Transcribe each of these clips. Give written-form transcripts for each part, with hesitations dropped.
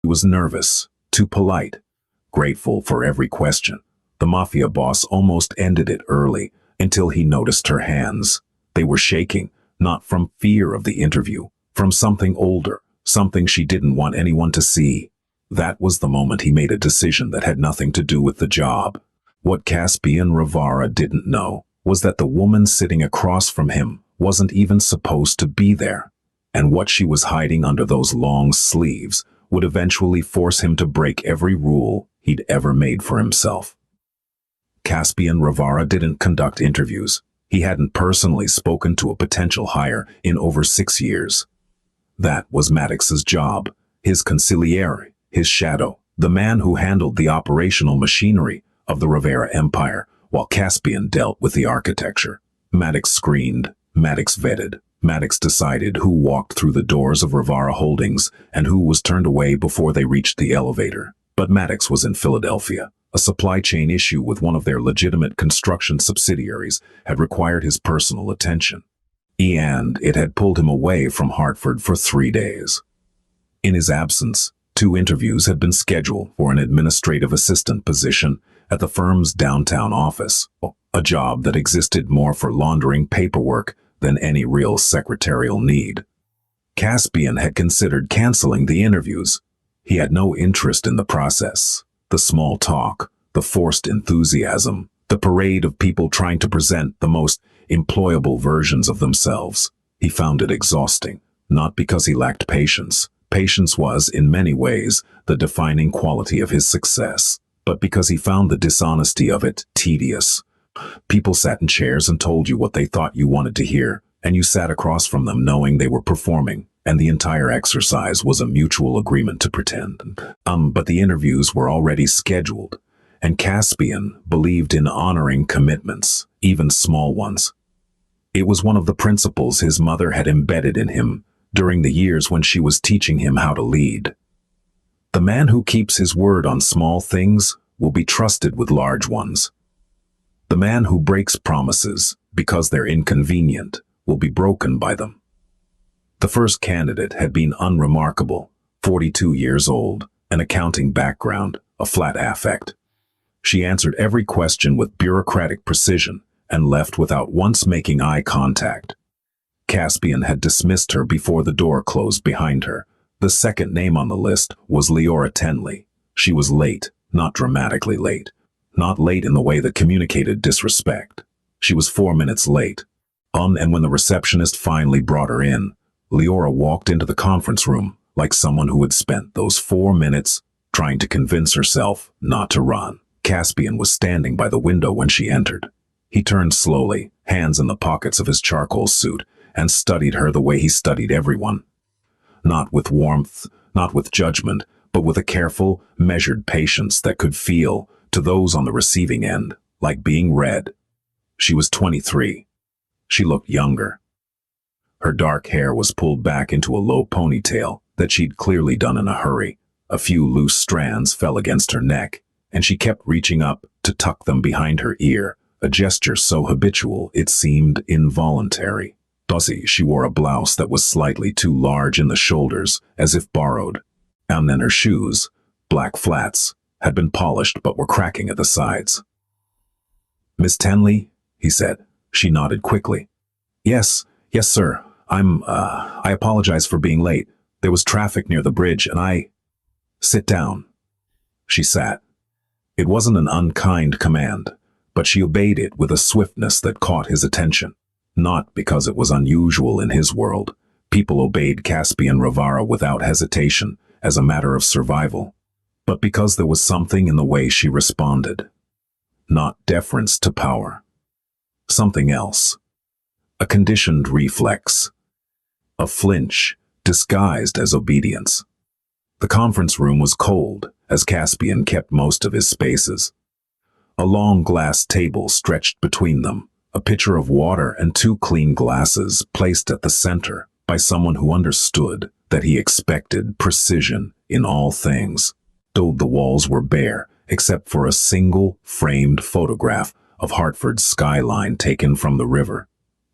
He was nervous, too polite, grateful for every question. The Mafia boss almost ended it early until he noticed her hands. They were shaking, not from fear of the interview, from something older, something she didn't want anyone to see. That was the moment he made a decision that had nothing to do with the job. What Caspian Rivara didn't know was that the woman sitting across from him wasn't even supposed to be there, and what she was hiding under those long sleeves would eventually force him to break every rule he'd ever made for himself. Caspian Rivara didn't conduct interviews. He hadn't personally spoken to a potential hire in over 6 years. That was Maddox's job, his consigliere, his shadow, the man who handled the operational machinery of the Rivera Empire, while Caspian dealt with the architecture. Maddox screened, Maddox vetted, Maddox decided who walked through the doors of Rivara Holdings and who was turned away before they reached the elevator. But Maddox was in Philadelphia. A supply chain issue with one of their legitimate construction subsidiaries had required his personal attention, and it had pulled him away from Hartford for 3 days. In his absence, 2 interviews had been scheduled for an administrative assistant position at the firm's downtown office, a job that existed more for laundering paperwork than any real secretarial need. Caspian had considered canceling the interviews. He had no interest in the process, the small talk, the forced enthusiasm, the parade of people trying to present the most employable versions of themselves. He found it exhausting, not because he lacked patience. Patience was, in many ways, the defining quality of his success, but because he found the dishonesty of it tedious. People sat in chairs and told you what they thought you wanted to hear, and you sat across from them knowing they were performing, and the entire exercise was a mutual agreement to pretend. But the interviews were already scheduled, and Caspian believed in honoring commitments, even small ones. It was one of the principles his mother had embedded in him during the years when she was teaching him how to lead. The man who keeps his word on small things will be trusted with large ones. The man who breaks promises because they're inconvenient will be broken by them. The first candidate had been unremarkable, 42 years old, an accounting background, a flat affect. She answered every question with bureaucratic precision and left without once making eye contact. Caspian had dismissed her before the door closed behind her. The second name on the list was Leora Tenley. She was late, not dramatically late. Not late in the way that communicated disrespect. She was 4 minutes late. And when the receptionist finally brought her in, Leora walked into the conference room like someone who had spent those 4 minutes trying to convince herself not to run. Caspian was standing by the window when she entered. He turned slowly, hands in the pockets of his charcoal suit, and studied her the way he studied everyone. Not with warmth, not with judgment, but with a careful, measured patience that could feel, to those on the receiving end, like being read. She was 23. She looked younger. Her dark hair was pulled back into a low ponytail that she'd clearly done in a hurry. A few loose strands fell against her neck, and she kept reaching up to tuck them behind her ear, a gesture so habitual it seemed involuntary. She wore a blouse that was slightly too large in the shoulders, as if borrowed. And then her shoes, black flats, had been polished but were cracking at the sides. "Miss Tenley?" he said. She nodded quickly. Yes, sir. I apologize for being late. There was traffic near the bridge and I..." "Sit down." She sat. It wasn't an unkind command, but she obeyed it with a swiftness that caught his attention. Not because it was unusual in his world. People obeyed Caspian Rivara without hesitation, as a matter of survival. But because there was something in the way she responded. Not deference to power. Something else. A conditioned reflex. A flinch, disguised as obedience. The conference room was cold, as Caspian kept most of his spaces. A long glass table stretched between them, a pitcher of water and 2 clean glasses placed at the center by someone who understood that he expected precision in all things. Though the walls were bare, except for a single framed photograph of Hartford's skyline taken from the river,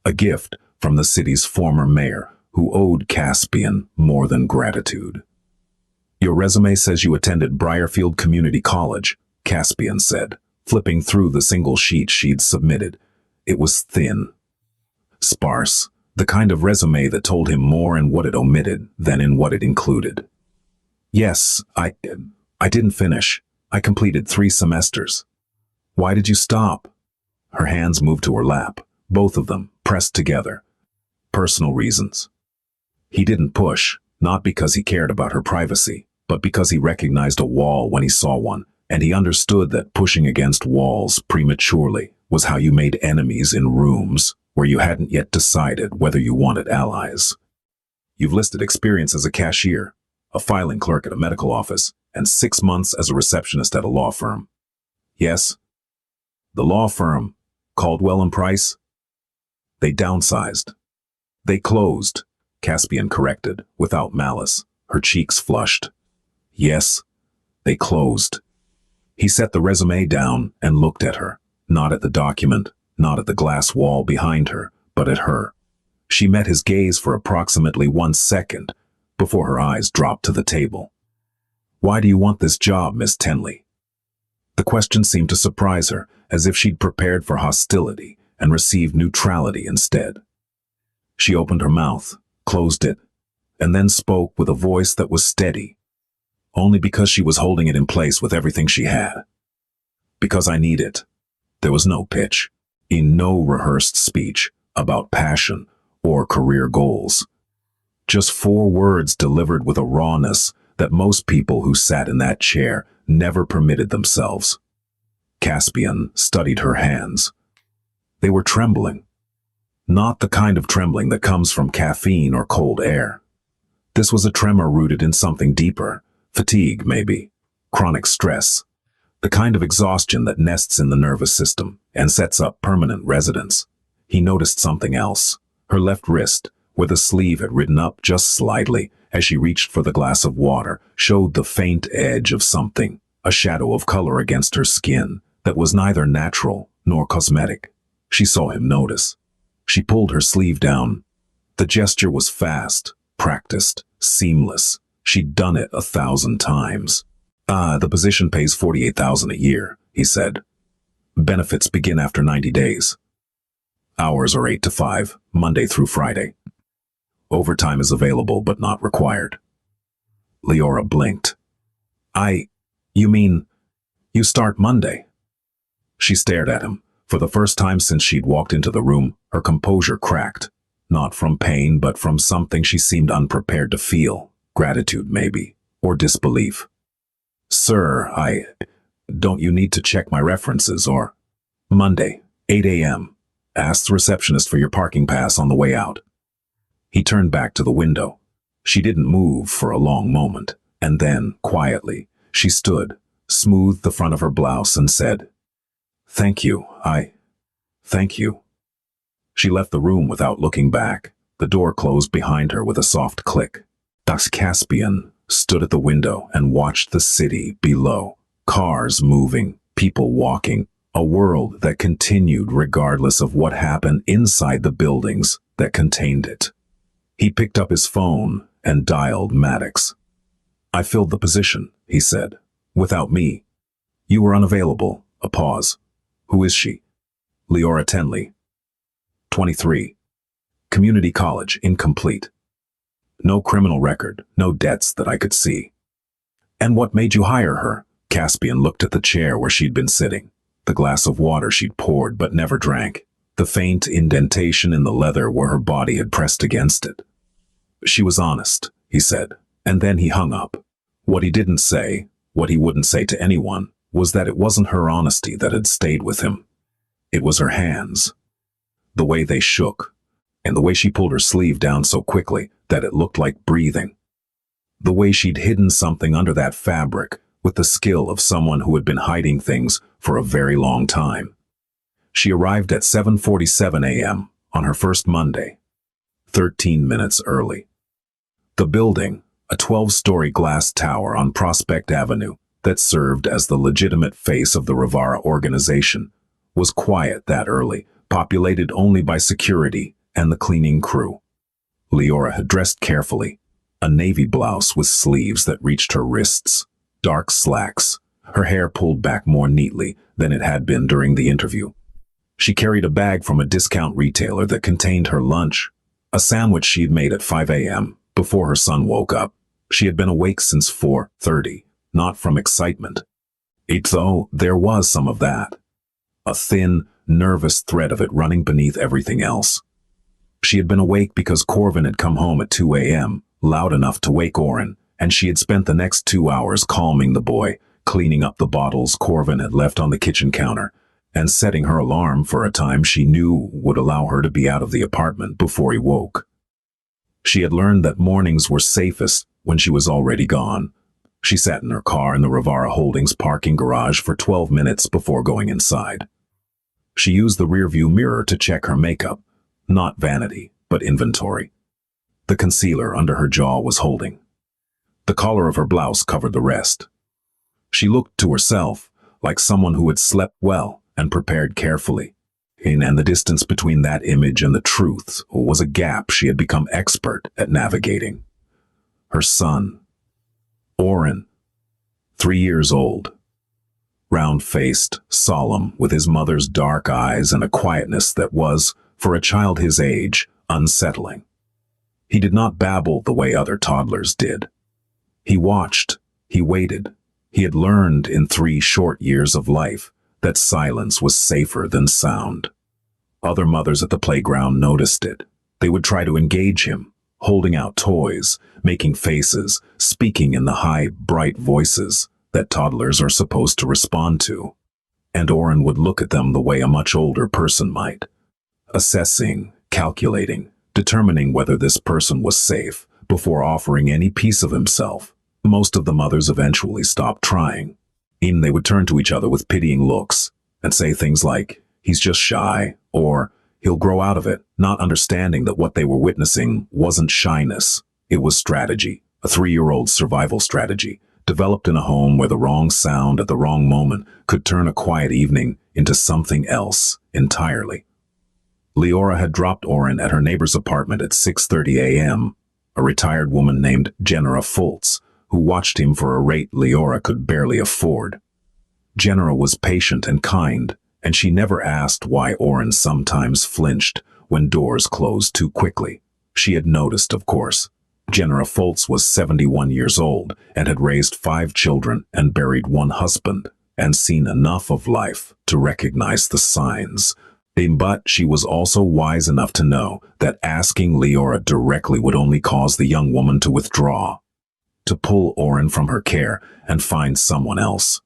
a gift from the city's former mayor who owed Caspian more than gratitude. Your resume says you attended Briarfield Community College, Caspian said, flipping through the single sheet she'd submitted. It was thin, sparse, the kind of resume that told him more in what it omitted than in what it included. Yes, I didn't finish. I completed 3 semesters. Why did you stop? Her hands moved to her lap, both of them pressed together. Personal reasons. He didn't push, not because he cared about her privacy, but because he recognized a wall when he saw one, and he understood that pushing against walls prematurely was how you made enemies in rooms where you hadn't yet decided whether you wanted allies. You've listed experience as a cashier, a filing clerk at a medical office, and 6 months as a receptionist at a law firm. Yes? The law firm, Caldwell and Price? They downsized. They closed, Caspian corrected, without malice, her cheeks flushed. Yes, they closed. He set the resume down and looked at her, not at the document, not at the glass wall behind her, but at her. She met his gaze for approximately 1 second before her eyes dropped to the table. Why do you want this job, Miss Tenley? The question seemed to surprise her, as if she'd prepared for hostility and received neutrality instead. She opened her mouth, closed it, and then spoke with a voice that was steady, only because she was holding it in place with everything she had. Because I need it. There was no pitch, in no rehearsed speech about passion or career goals. Just 4 words delivered with a rawness that most people who sat in that chair never permitted themselves. Caspian studied her hands. They were trembling. Not the kind of trembling that comes from caffeine or cold air. This was a tremor rooted in something deeper, fatigue maybe, chronic stress, the kind of exhaustion that nests in the nervous system and sets up permanent residence. He noticed something else, her left wrist, where the sleeve had ridden up just slightly as she reached for the glass of water, showed the faint edge of something, a shadow of color against her skin that was neither natural nor cosmetic. She saw him notice. She pulled her sleeve down. The gesture was fast, practiced, seamless. She'd done it 1,000 times. The position pays $48,000 a year, he said. Benefits begin after 90 days. Hours are 8 to 5, Monday through Friday. Overtime is available but not required. Leora blinked. You mean, you start Monday? She stared at him. For the first time since she'd walked into the room, her composure cracked. Not from pain, but from something she seemed unprepared to feel. Gratitude, maybe, or disbelief. Sir, don't you need to check my references, or? Monday, 8 a.m. Ask the receptionist for your parking pass on the way out. He turned back to the window. She didn't move for a long moment, and then, quietly, she stood, smoothed the front of her blouse, and said, Thank you, thank you. She left the room without looking back. The door closed behind her with a soft click. Caspian stood at the window and watched the city below. Cars moving, people walking, a world that continued regardless of what happened inside the buildings that contained it. He picked up his phone and dialed Maddox. I filled the position, he said. Without me. You were unavailable. A pause. Who is she? Leora Tenley. 23. Community college, incomplete. No criminal record, no debts that I could see. And what made you hire her? Caspian looked at the chair where she'd been sitting, the glass of water she'd poured but never drank, the faint indentation in the leather where her body had pressed against it. She was honest, he said, and then he hung up. What he didn't say, what he wouldn't say to anyone, was that it wasn't her honesty that had stayed with him. It was her hands. The way they shook, and the way she pulled her sleeve down so quickly that it looked like breathing. The way she'd hidden something under that fabric with the skill of someone who had been hiding things for a very long time. She arrived at 7:47 a.m. on her first Monday, 13 minutes early. The building, a 12-story glass tower on Prospect Avenue that served as the legitimate face of the Rivara organization, was quiet that early, populated only by security and the cleaning crew. Leora had dressed carefully, a navy blouse with sleeves that reached her wrists, dark slacks, her hair pulled back more neatly than it had been during the interview. She carried a bag from a discount retailer that contained her lunch, a sandwich she'd made at 5 a.m. before her son woke up. She had been awake since 4:30, not from excitement. Though there was some of that. A thin, nervous thread of it running beneath everything else. She had been awake because Corvin had come home at 2 a.m., loud enough to wake Oren, and she had spent the next 2 hours calming the boy, cleaning up the bottles Corvin had left on the kitchen counter, and setting her alarm for a time she knew would allow her to be out of the apartment before he woke. She had learned that mornings were safest when she was already gone. She sat in her car in the Rivara Holdings parking garage for 12 minutes before going inside. She used the rearview mirror to check her makeup, not vanity, but inventory. The concealer under her jaw was holding. The collar of her blouse covered the rest. She looked to herself like someone who had slept well and prepared carefully. And the distance between that image and the truth was a gap she had become expert at navigating. Her son, Oren, 3 years old, round-faced, solemn, with his mother's dark eyes and a quietness that was, for a child his age, unsettling. He did not babble the way other toddlers did. He watched, he waited. He had learned in 3 short years of life that silence was safer than sound. Other mothers at the playground noticed it. They would try to engage him, holding out toys, making faces, speaking in the high, bright voices that toddlers are supposed to respond to. And Oren would look at them the way a much older person might, assessing, calculating, determining whether this person was safe before offering any piece of himself. Most of the mothers eventually stopped trying. They would turn to each other with pitying looks and say things like, "He's just shy," or "He'll grow out of it," not understanding that what they were witnessing wasn't shyness. It was strategy, a 3-year-old's survival strategy, developed in a home where the wrong sound at the wrong moment could turn a quiet evening into something else entirely. Leora had dropped Oren at her neighbor's apartment at 6:30 a.m., a retired woman named Genera Fultz, who watched him for a rate Leora could barely afford. Genera was patient and kind, and she never asked why Oren sometimes flinched when doors closed too quickly. She had noticed, of course. Genera Fultz was 71 years old and had raised 5 children and buried 1 husband, and seen enough of life to recognize the signs. But she was also wise enough to know that asking Leora directly would only cause the young woman to withdraw, to pull Oren from her care and find someone else,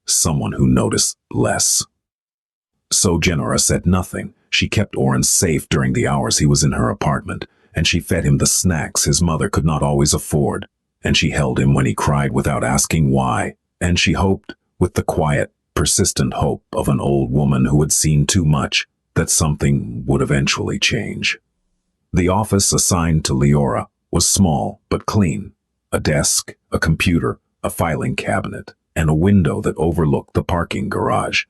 someone who noticed less. So Genera said nothing. She kept Oren safe during the hours he was in her apartment, and she fed him the snacks his mother could not always afford, and she held him when he cried without asking why, and she hoped, with the quiet, persistent hope of an old woman who had seen too much, that something would eventually change. The office assigned to Leora was small but clean. A desk, a computer, a filing cabinet, and a window that overlooked the parking garage.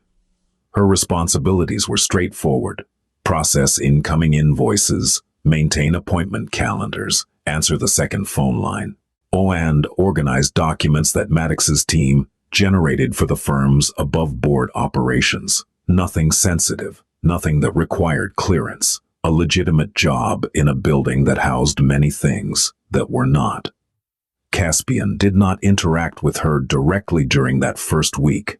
Her responsibilities were straightforward: process incoming invoices, maintain appointment calendars, answer the second phone line, and organize documents that Maddox's team generated for the firm's above-board operations. Nothing sensitive, nothing that required clearance. A legitimate job in a building that housed many things that were not. Caspian did not interact with her directly during that first week.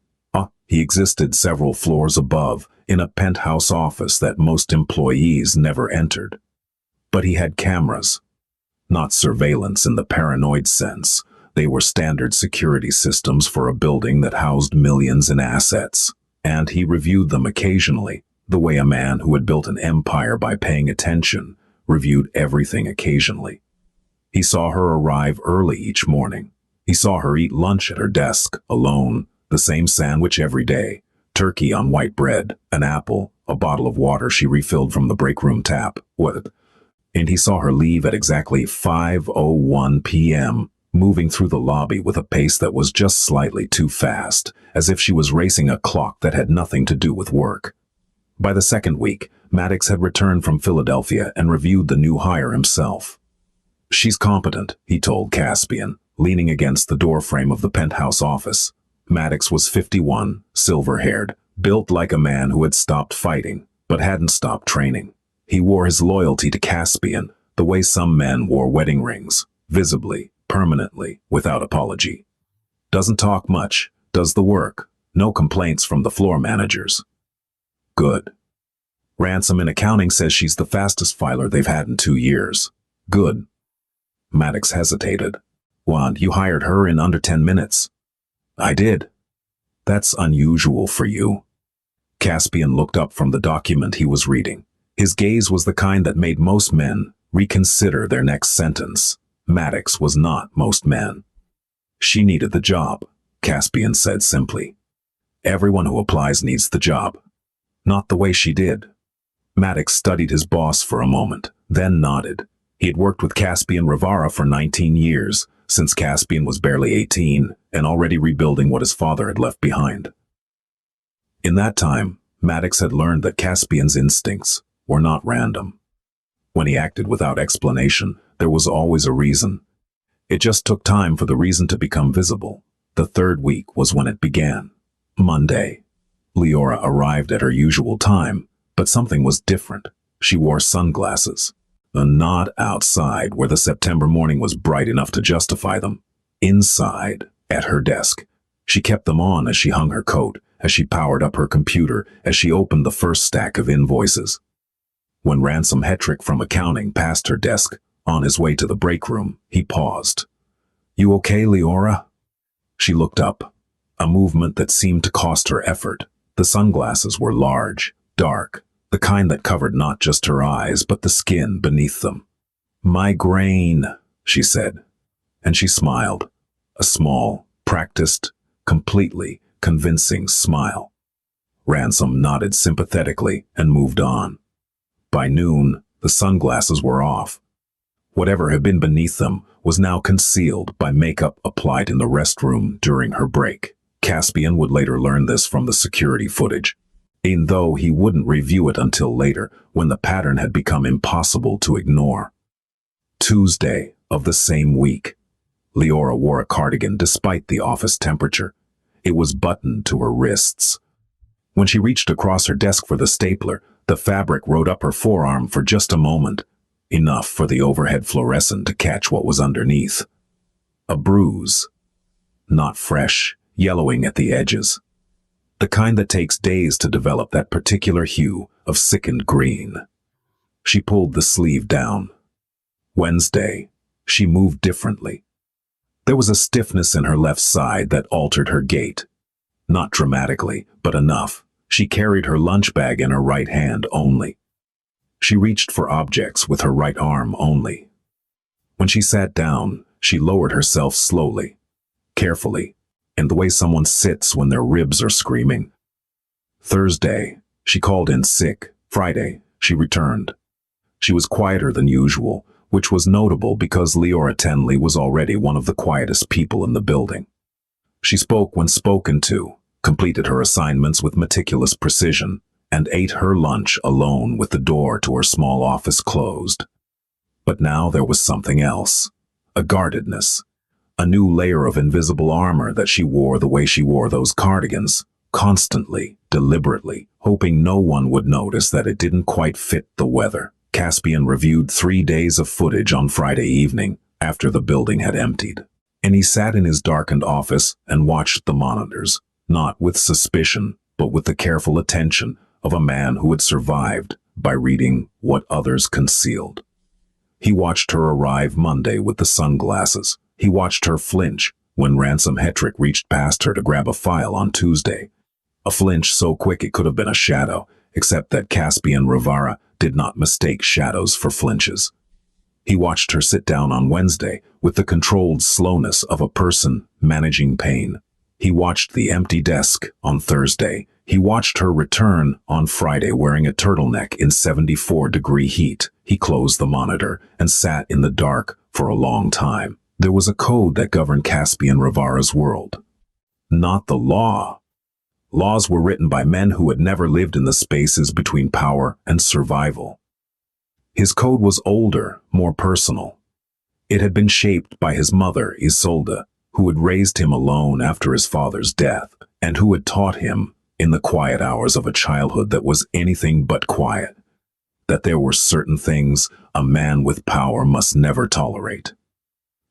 He existed several floors above, in a penthouse office that most employees never entered. But he had cameras. Not surveillance in the paranoid sense. They were standard security systems for a building that housed millions in assets. And he reviewed them occasionally, the way a man who had built an empire by paying attention reviewed everything occasionally. He saw her arrive early each morning. He saw her eat lunch at her desk, alone, the same sandwich every day, turkey on white bread, an apple, a bottle of water she refilled from the break room tap. And he saw her leave at exactly 5:01 p.m., moving through the lobby with a pace that was just slightly too fast, as if she was racing a clock that had nothing to do with work. By the second week, Maddox had returned from Philadelphia and reviewed the new hire himself. She's competent, he told Caspian, leaning against the doorframe of the penthouse office. Maddox was 51, silver-haired, built like a man who had stopped fighting, but hadn't stopped training. He wore his loyalty to Caspian the way some men wore wedding rings, visibly, permanently, without apology. Doesn't talk much, does the work. No complaints from the floor managers. Good. Ransom in accounting says she's the fastest filer they've had in 2 years. Good. Maddox hesitated. Wand, you hired her in under 10 minutes. I did. That's unusual for you. Caspian looked up from the document he was reading. His gaze was the kind that made most men reconsider their next sentence. Maddox was not most men. She needed the job, Caspian said simply. Everyone who applies needs the job. Not the way she did. Maddox studied his boss for a moment, then nodded. He had worked with Caspian Rivara for 19 years, since Caspian was barely 18 and already rebuilding what his father had left behind. In that time, Maddox had learned that Caspian's instincts were not random. When he acted without explanation, there was always a reason. It just took time for the reason to become visible. The third week was when it began. Monday. Leora arrived at her usual time, but something was different. She wore sunglasses. Not outside, where the September morning was bright enough to justify them. Inside, at her desk. She kept them on as she hung her coat, as she powered up her computer, as she opened the first stack of invoices. When Ransom Hetrick from accounting passed her desk, on his way to the break room, he paused. You okay, Leora? She looked up, a movement that seemed to cost her effort. The sunglasses were large, dark, the kind that covered not just her eyes, but the skin beneath them. Migraine, she said, and she smiled, a small, practiced, completely convincing smile. Ransom nodded sympathetically and moved on. By noon, the sunglasses were off. Whatever had been beneath them was now concealed by makeup applied in the restroom during her break. Caspian would later learn this from the security footage, even though he wouldn't review it until later, when the pattern had become impossible to ignore. Tuesday of the same week. Leora wore a cardigan despite the office temperature. It was buttoned to her wrists. When she reached across her desk for the stapler, the fabric rode up her forearm for just a moment, enough for the overhead fluorescent to catch what was underneath. A bruise. Not fresh, yellowing at the edges. The kind that takes days to develop that particular hue of sickened green. She pulled the sleeve down. Wednesday, she moved differently. There was a stiffness in her left side that altered her gait. Not dramatically, but enough. She carried her lunch bag in her right hand only. She reached for objects with her right arm only. When she sat down, she lowered herself slowly, carefully, in the way someone sits when their ribs are screaming. Thursday, she called in sick. Friday, she returned. She was quieter than usual, which was notable because Leora Tenley was already one of the quietest people in the building. She spoke when spoken to, completed her assignments with meticulous precision, and ate her lunch alone with the door to her small office closed. But now there was something else, a guardedness, a new layer of invisible armor that she wore the way she wore those cardigans, constantly, deliberately, hoping no one would notice that it didn't quite fit the weather. Caspian reviewed 3 days of footage on Friday evening, after the building had emptied. And he sat in his darkened office and watched the monitors, not with suspicion, but with the careful attention of a man who had survived by reading what others concealed. He watched her arrive Monday with the sunglasses. He watched her flinch when Ransom Hetrick reached past her to grab a file on Tuesday. A flinch so quick it could have been a shadow, except that Caspian Rivara did not mistake shadows for flinches. He watched her sit down on Wednesday with the controlled slowness of a person managing pain. He watched the empty desk on Thursday. He watched her return on Friday wearing a turtleneck in 74-degree heat. He closed the monitor and sat in the dark for a long time. There was a code that governed Caspian Rivara's world. Not the law. Laws were written by men who had never lived in the spaces between power and survival. His code was older, more personal. It had been shaped by his mother, Isolde, who had raised him alone after his father's death, and who had taught him, in the quiet hours of a childhood that was anything but quiet, that there were certain things a man with power must never tolerate.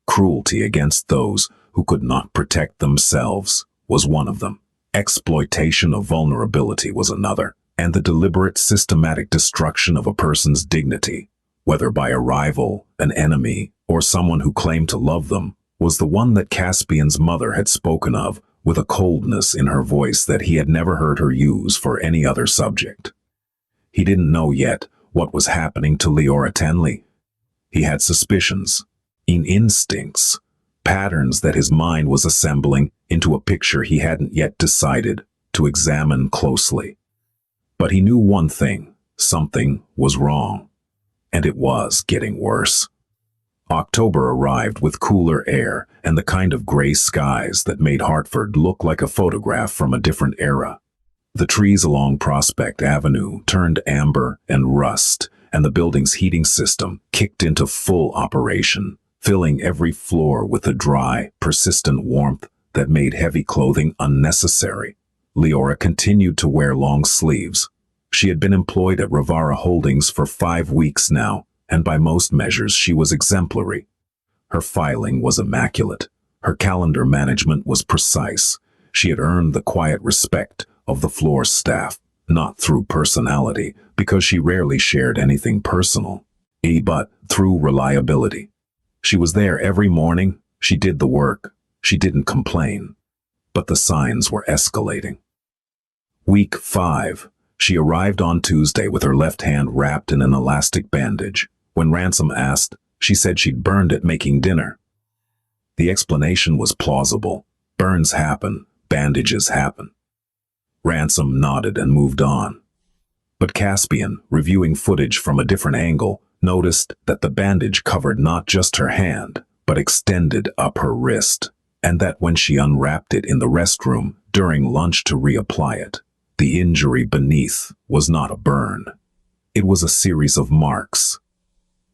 Cruelty against those who could not protect themselves was one of them. Exploitation of vulnerability was another, and the deliberate systematic destruction of a person's dignity, whether by a rival, an enemy, or someone who claimed to love them, was the one that Caspian's mother had spoken of with a coldness in her voice that he had never heard her use for any other subject. He didn't know yet what was happening to Leora Tenley. He had suspicions, instincts, patterns that his mind was assembling into a picture he hadn't yet decided to examine closely. But he knew one thing: something was wrong, and it was getting worse. October arrived with cooler air and the kind of gray skies that made Hartford look like a photograph from a different era. The trees along Prospect Avenue turned amber and rust, and the building's heating system kicked into full operation, filling every floor with a dry, persistent warmth that made heavy clothing unnecessary. Leora continued to wear long sleeves. She had been employed at Rivara Holdings for 5 weeks now, and by most measures she was exemplary. Her filing was immaculate. Her calendar management was precise. She had earned the quiet respect of the floor staff, not through personality, because she rarely shared anything personal, but through reliability. She was there every morning. She did the work. She didn't complain. But the signs were escalating. Week 5. She arrived on Tuesday with her left hand wrapped in an elastic bandage. When Ransom asked, she said she'd burned it making dinner. The explanation was plausible. Burns happen. Bandages happen. Ransom nodded and moved on. But Caspian, reviewing footage from a different angle, noticed that the bandage covered not just her hand, but extended up her wrist, and that when she unwrapped it in the restroom during lunch to reapply it, the injury beneath was not a burn. It was a series of marks.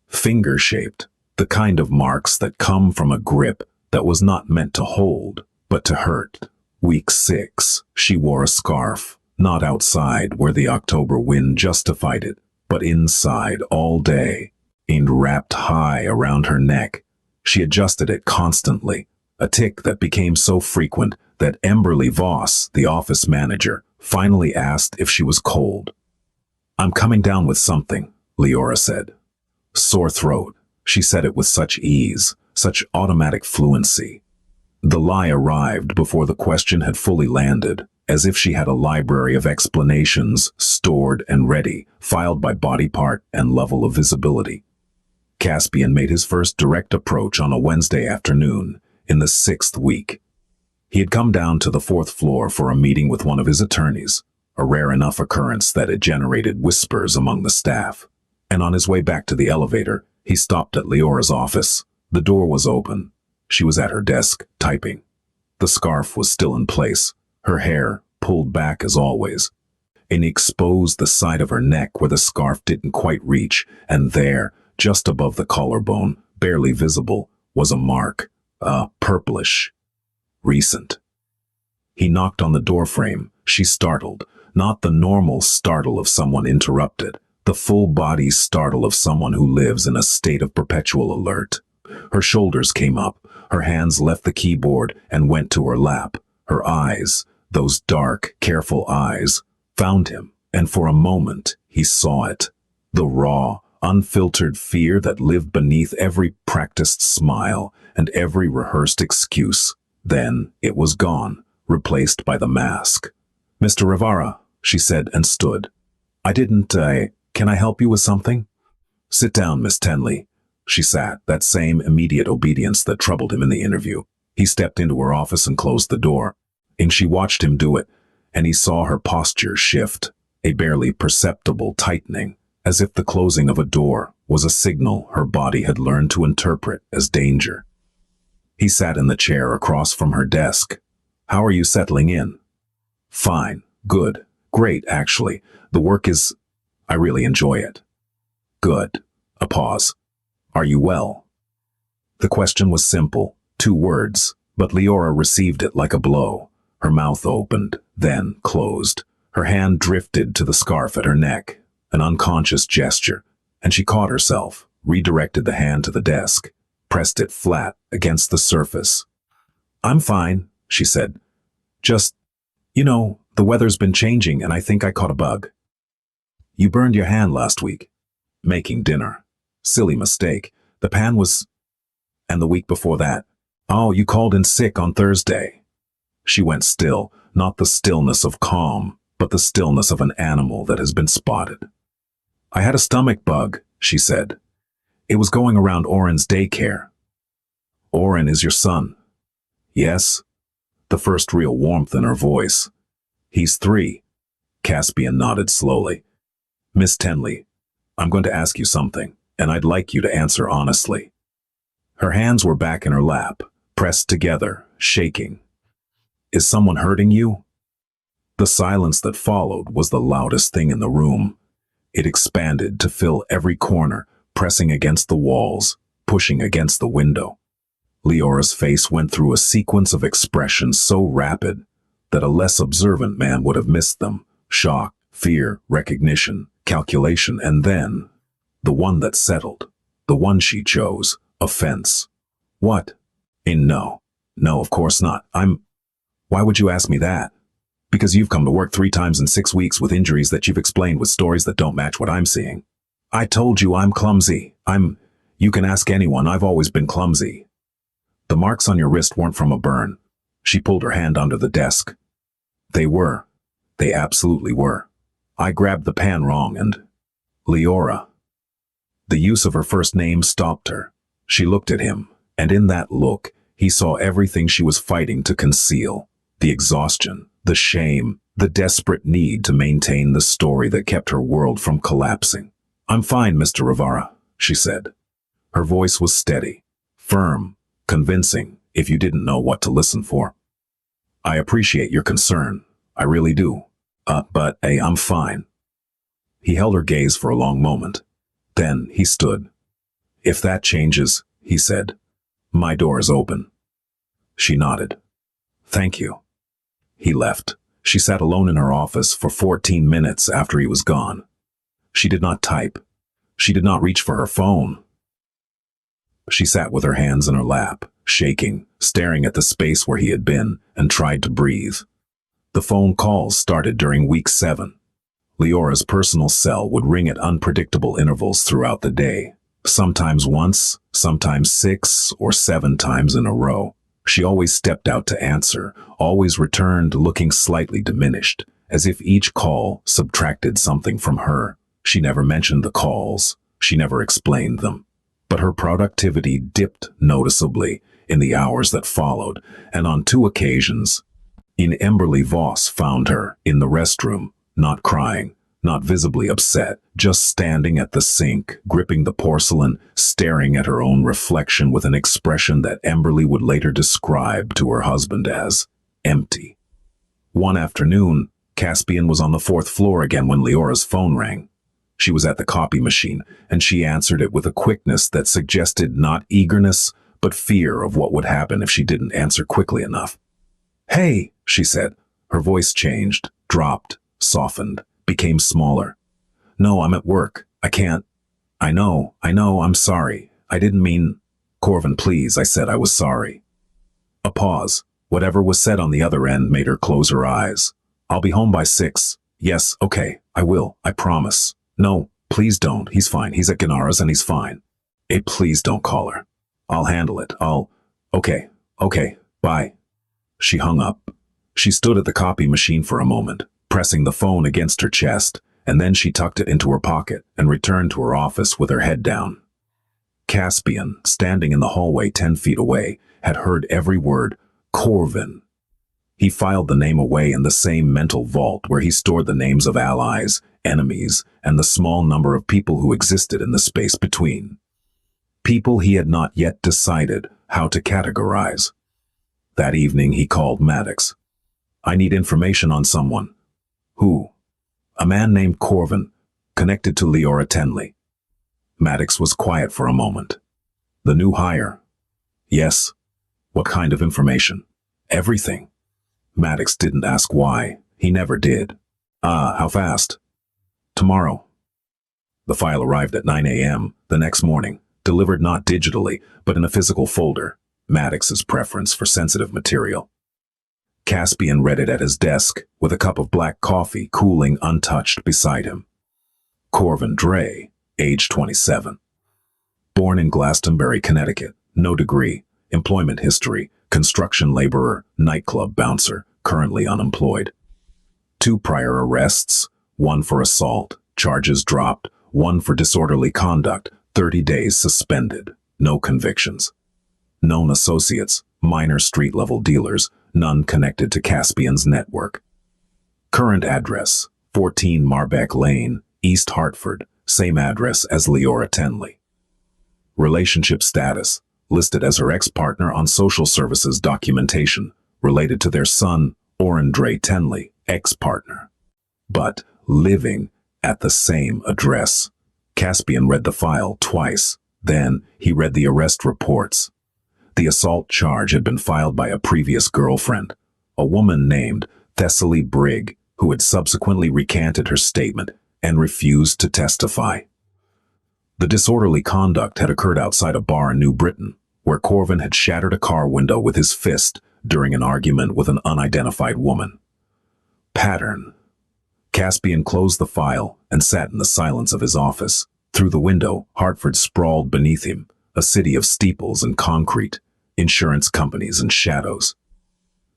Finger-shaped, the kind of marks that come from a grip that was not meant to hold, but to hurt. Week 6, she wore a scarf, not outside where the October wind justified it, but inside all day, and wrapped high around her neck. She adjusted it constantly, a tic that became so frequent that Emberly Voss, the office manager, finally asked if she was cold. "I'm coming down with something," Leora said. Sore throat. She said it with such ease, such automatic fluency. The lie arrived before the question had fully landed, as if she had a library of explanations stored and ready, filed by body part and level of visibility. Caspian made his first direct approach on a Wednesday afternoon, in the 6th week. He had come down to the 4th floor for a meeting with one of his attorneys, a rare enough occurrence that it generated whispers among the staff. And on his way back to the elevator, he stopped at Leora's office. The door was open. She was at her desk, typing. The scarf was still in place, her hair pulled back as always, and he exposed the side of her neck where the scarf didn't quite reach, and there, just above the collarbone, barely visible, was a mark, purplish, recent. He knocked on the doorframe. She startled, not the normal startle of someone interrupted, the full-body startle of someone who lives in a state of perpetual alert. Her shoulders came up, her hands left the keyboard and went to her lap. Her eyes, those dark, careful eyes, found him, and for a moment he saw it. The raw, unfiltered fear that lived beneath every practiced smile and every rehearsed excuse. Then it was gone, replaced by the mask. "Mr. Rivara," she said and stood. Can I help you with something?" "Sit down, Miss Tenley." She sat, that same immediate obedience that troubled him in the interview. He stepped into her office and closed the door, and she watched him do it, and he saw her posture shift, a barely perceptible tightening, as if the closing of a door was a signal her body had learned to interpret as danger. He sat in the chair across from her desk. "How are you settling in?" "Fine. Good. Great, actually. The work is... I really enjoy it." "Good." A pause. "Are you well?" The question was simple, 2 words, but Leora received it like a blow. Her mouth opened, then closed. Her hand drifted to the scarf at her neck, an unconscious gesture, and she caught herself, redirected the hand to the desk, pressed it flat against the surface. "I'm fine," she said. "Just, the weather's been changing and I think I caught a bug." "You burned your hand last week." "Making dinner." "Silly mistake. The pan was..." "And the week before that." "Oh, you called in sick on Thursday." She went still, not the stillness of calm, but the stillness of an animal that has been spotted. "I had a stomach bug," she said. "It was going around Oren's daycare." "Oren is your son?" "Yes." The first real warmth in her voice. "He's 3. Caspian nodded slowly. "Miss Tenley, I'm going to ask you something, and I'd like you to answer honestly." Her hands were back in her lap, pressed together, shaking. "Is someone hurting you?" The silence that followed was the loudest thing in the room. It expanded to fill every corner, pressing against the walls, pushing against the window. Leora's face went through a sequence of expressions so rapid that a less observant man would have missed them. Shock, fear, recognition, calculation, and then the one that settled, the one she chose, offense. "What?" No, of course not. Why would you ask me that?" "Because you've come to work 3 times in 6 weeks with injuries that you've explained with stories that don't match what I'm seeing." "I told you I'm clumsy. You can ask anyone, I've always been clumsy." "The marks on your wrist weren't from a burn." She pulled her hand under the desk. "They were. They absolutely were. I grabbed the pan wrong and..." "Leora." The use of her first name stopped her. She looked at him, and in that look, he saw everything she was fighting to conceal. The exhaustion, the shame, the desperate need to maintain the story that kept her world from collapsing. "I'm fine, Mr. Rivara," she said. Her voice was steady, firm, convincing, if you didn't know what to listen for. "I appreciate your concern. I really do. But I'm fine." He held her gaze for a long moment. Then he stood. "If that changes," he said, "my door is open." She nodded. "Thank you." He left. She sat alone in her office for 14 minutes after he was gone. She did not type. She did not reach for her phone. She sat with her hands in her lap, shaking, staring at the space where he had been, and tried to breathe. The phone calls started during week 7. Leora's personal cell would ring at unpredictable intervals throughout the day, sometimes once, sometimes 6 or 7 times in a row. She always stepped out to answer, always returned looking slightly diminished, as if each call subtracted something from her. She never mentioned the calls. She never explained them. But her productivity dipped noticeably in the hours that followed, and on 2 occasions, Emberly Voss found her in the restroom, not crying, not visibly upset, just standing at the sink, gripping the porcelain, staring at her own reflection with an expression that Emberly would later describe to her husband as empty. One afternoon, Caspian was on the 4th floor again when Leora's phone rang. She was at the copy machine, and she answered it with a quickness that suggested not eagerness, but fear of what would happen if she didn't answer quickly enough. "Hey," she said. Her voice changed, dropped, softened, became smaller. "No, I'm at work. I can't." I know, I'm sorry. I didn't mean..." "Corvin, please," I said I was sorry." A pause. Whatever was said on the other end made her close her eyes. "I'll be home by 6. "Yes, okay, I will, I promise." "No, please don't. He's fine. He's at Ganara's and he's fine." Please don't call her." "I'll handle it. Okay, bye." She hung up. She stood at the copy machine for a moment, pressing the phone against her chest, and then she tucked it into her pocket and returned to her office with her head down. Caspian, standing in the hallway 10 feet away, had heard every word. Corvin. He filed the name away in the same mental vault where he stored the names of allies, enemies, and the small number of people who existed in the space between. People he had not yet decided how to categorize. That evening he called Maddox. "I need information on someone." "Who?" "A man named Corvin, connected to Leora Tenley." Maddox was quiet for a moment. "The new hire." Yes. What kind of information? Everything. Maddox didn't ask why. He never did. Ah, how fast? Tomorrow. The file arrived at 9 a.m. the next morning, delivered not digitally, but in a physical folder, Maddox's preference for sensitive material. Caspian read it at his desk, with a cup of black coffee cooling untouched beside him. Corvin Dre, age 27. Born in Glastonbury, Connecticut, no degree, employment history, construction laborer, nightclub bouncer, currently unemployed. 2 prior arrests, 1 for assault, charges dropped, 1 for disorderly conduct, 30 days suspended, no convictions. Known associates, minor street-level dealers, none connected to Caspian's network. Current address, 14 Marbeck Lane, East Hartford, same address as Leora Tenley. Relationship status, listed as her ex-partner on social services documentation, related to their son, Oren Dre Tenley, ex-partner. But living at the same address. Caspian read the file twice. Then he read the arrest reports. The assault charge had been filed by a previous girlfriend, a woman named Thessaly Brigg, who had subsequently recanted her statement and refused to testify. The disorderly conduct had occurred outside a bar in New Britain, where Corvin had shattered a car window with his fist during an argument with an unidentified woman. Pattern. Caspian closed the file and sat in the silence of his office. Through the window, Hartford sprawled beneath him, a city of steeples and concrete, insurance companies and shadows.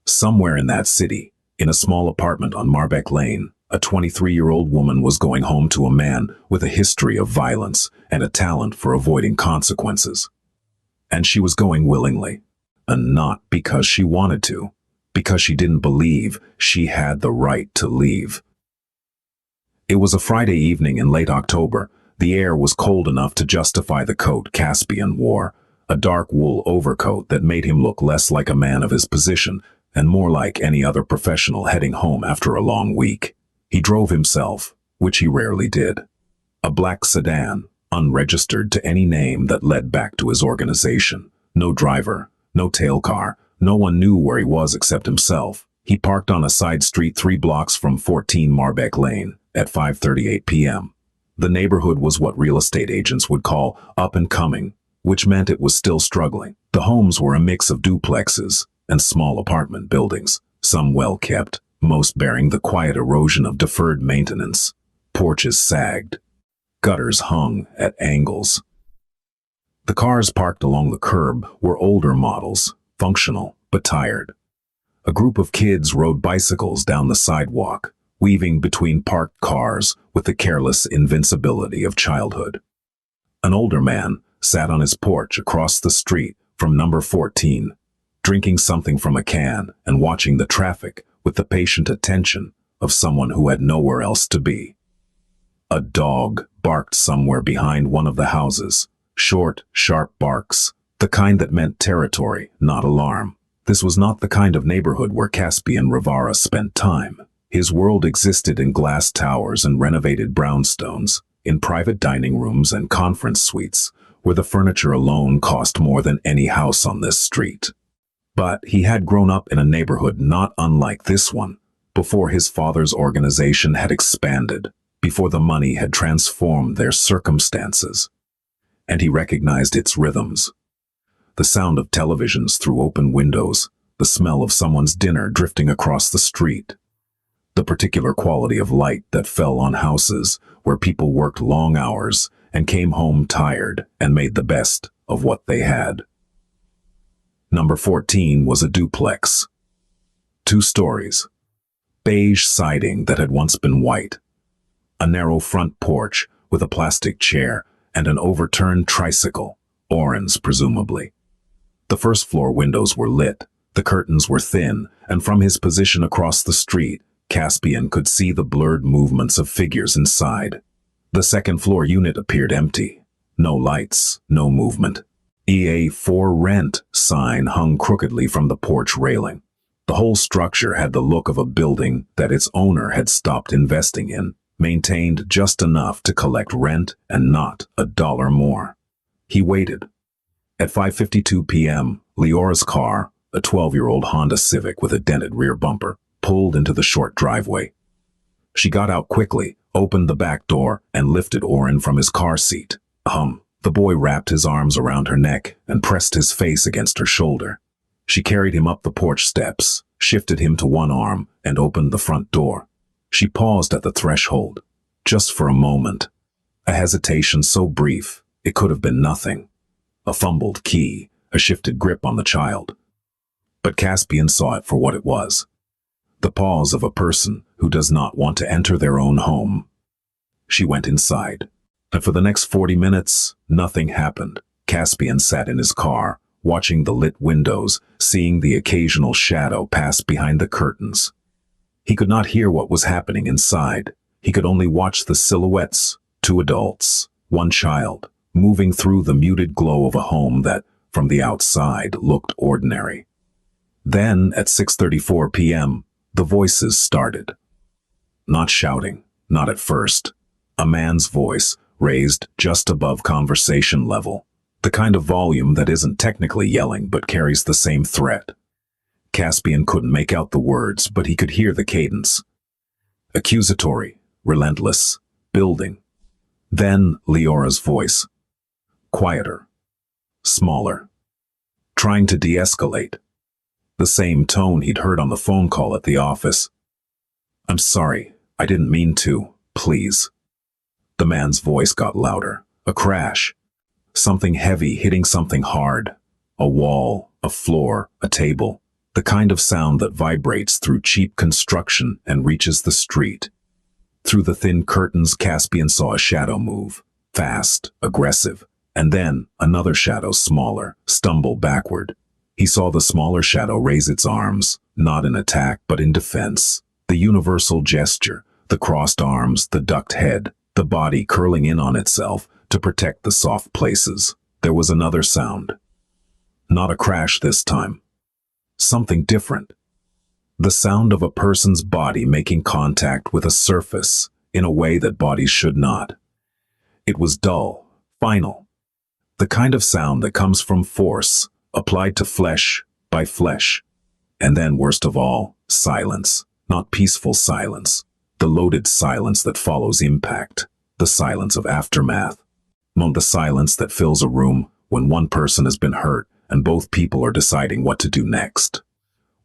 Somewhere in that city, in a small apartment on Marbeck Lane, a 23-year-old woman was going home to a man with a history of violence and a talent for avoiding consequences. And she was going willingly, and not because she wanted to, because she didn't believe she had the right to leave. It was a Friday evening in late October. The air was cold enough to justify the coat Caspian wore, a dark wool overcoat that made him look less like a man of his position and more like any other professional heading home after a long week. He drove himself, which he rarely did. A black sedan, unregistered to any name that led back to his organization. No driver, no tail car, no one knew where he was except himself. He parked on a side street 3 blocks from 14 Marbeck Lane at 5:38 p.m. The neighborhood was what real estate agents would call up and coming, which meant it was still struggling. The homes were a mix of duplexes and small apartment buildings, some well kept, most bearing the quiet erosion of deferred maintenance. Porches sagged. Gutters hung at angles. The cars parked along the curb were older models, functional but tired. A group of kids rode bicycles down the sidewalk, weaving between parked cars with the careless invincibility of childhood. An older man sat on his porch across the street from number 14, drinking something from a can and watching the traffic with the patient attention of someone who had nowhere else to be. A dog barked somewhere behind one of the houses, short, sharp barks, the kind that meant territory, not alarm. This was not the kind of neighborhood where Caspian Rivara spent time. His world existed in glass towers and renovated brownstones, in private dining rooms and conference suites, where the furniture alone cost more than any house on this street. But he had grown up in a neighborhood not unlike this one, before his father's organization had expanded, before the money had transformed their circumstances. And he recognized its rhythms. The sound of televisions through open windows, the smell of someone's dinner drifting across the street, the particular quality of light that fell on houses where people worked long hours and came home tired and made the best of what they had. Number 14 was a duplex. 2 stories. Beige siding that had once been white. A narrow front porch with a plastic chair and an overturned tricycle, Oren's presumably. The first floor windows were lit, the curtains were thin, and from his position across the street, Caspian could see the blurred movements of figures inside. The second floor unit appeared empty. No lights, no movement. EA for rent sign hung crookedly from the porch railing. The whole structure had the look of a building that its owner had stopped investing in, maintained just enough to collect rent and not $1 more. He waited. At 5:52 p.m., Leora's car, a 12-year-old Honda Civic with a dented rear bumper, pulled into the short driveway. She got out quickly, opened the back door, and lifted Oren from his car seat. The boy wrapped his arms around her neck and pressed his face against her shoulder. She carried him up the porch steps, shifted him to one arm, and opened the front door. She paused at the threshold, just for a moment. A hesitation so brief, it could have been nothing. A fumbled key, a shifted grip on the child. But Caspian saw it for what it was. The pause of a person who does not want to enter their own home. She went inside, and for the next 40 minutes, nothing happened. Caspian sat in his car, watching the lit windows, seeing the occasional shadow pass behind the curtains. He could not hear what was happening inside. He could only watch the silhouettes, 2 adults, 1 child, moving through the muted glow of a home that, from the outside, looked ordinary. Then, at 6:34 p.m., the voices started. Not shouting, not at first. A man's voice, raised just above conversation level. The kind of volume that isn't technically yelling but carries the same threat. Caspian couldn't make out the words, but he could hear the cadence. Accusatory, relentless, building. Then Leora's voice. Quieter. Smaller. Trying to de-escalate. The same tone he'd heard on the phone call at the office. "I'm sorry, I didn't mean to, please." The man's voice got louder. A crash. Something heavy hitting something hard. A wall, a floor, a table. The kind of sound that vibrates through cheap construction and reaches the street. Through the thin curtains, Caspian saw a shadow move. Fast, aggressive. And then, another shadow, smaller, stumble backward. He saw the smaller shadow raise its arms, not in attack but in defense. The universal gesture, the crossed arms, the ducked head, the body curling in on itself to protect the soft places. There was another sound. Not a crash this time. Something different. The sound of a person's body making contact with a surface in a way that bodies should not. It was dull, final. The kind of sound that comes from force, applied to flesh by flesh. And then, worst of all, silence. Not peaceful silence. The loaded silence that follows impact. The silence of aftermath. Not the silence that fills a room when one person has been hurt and both people are deciding what to do next.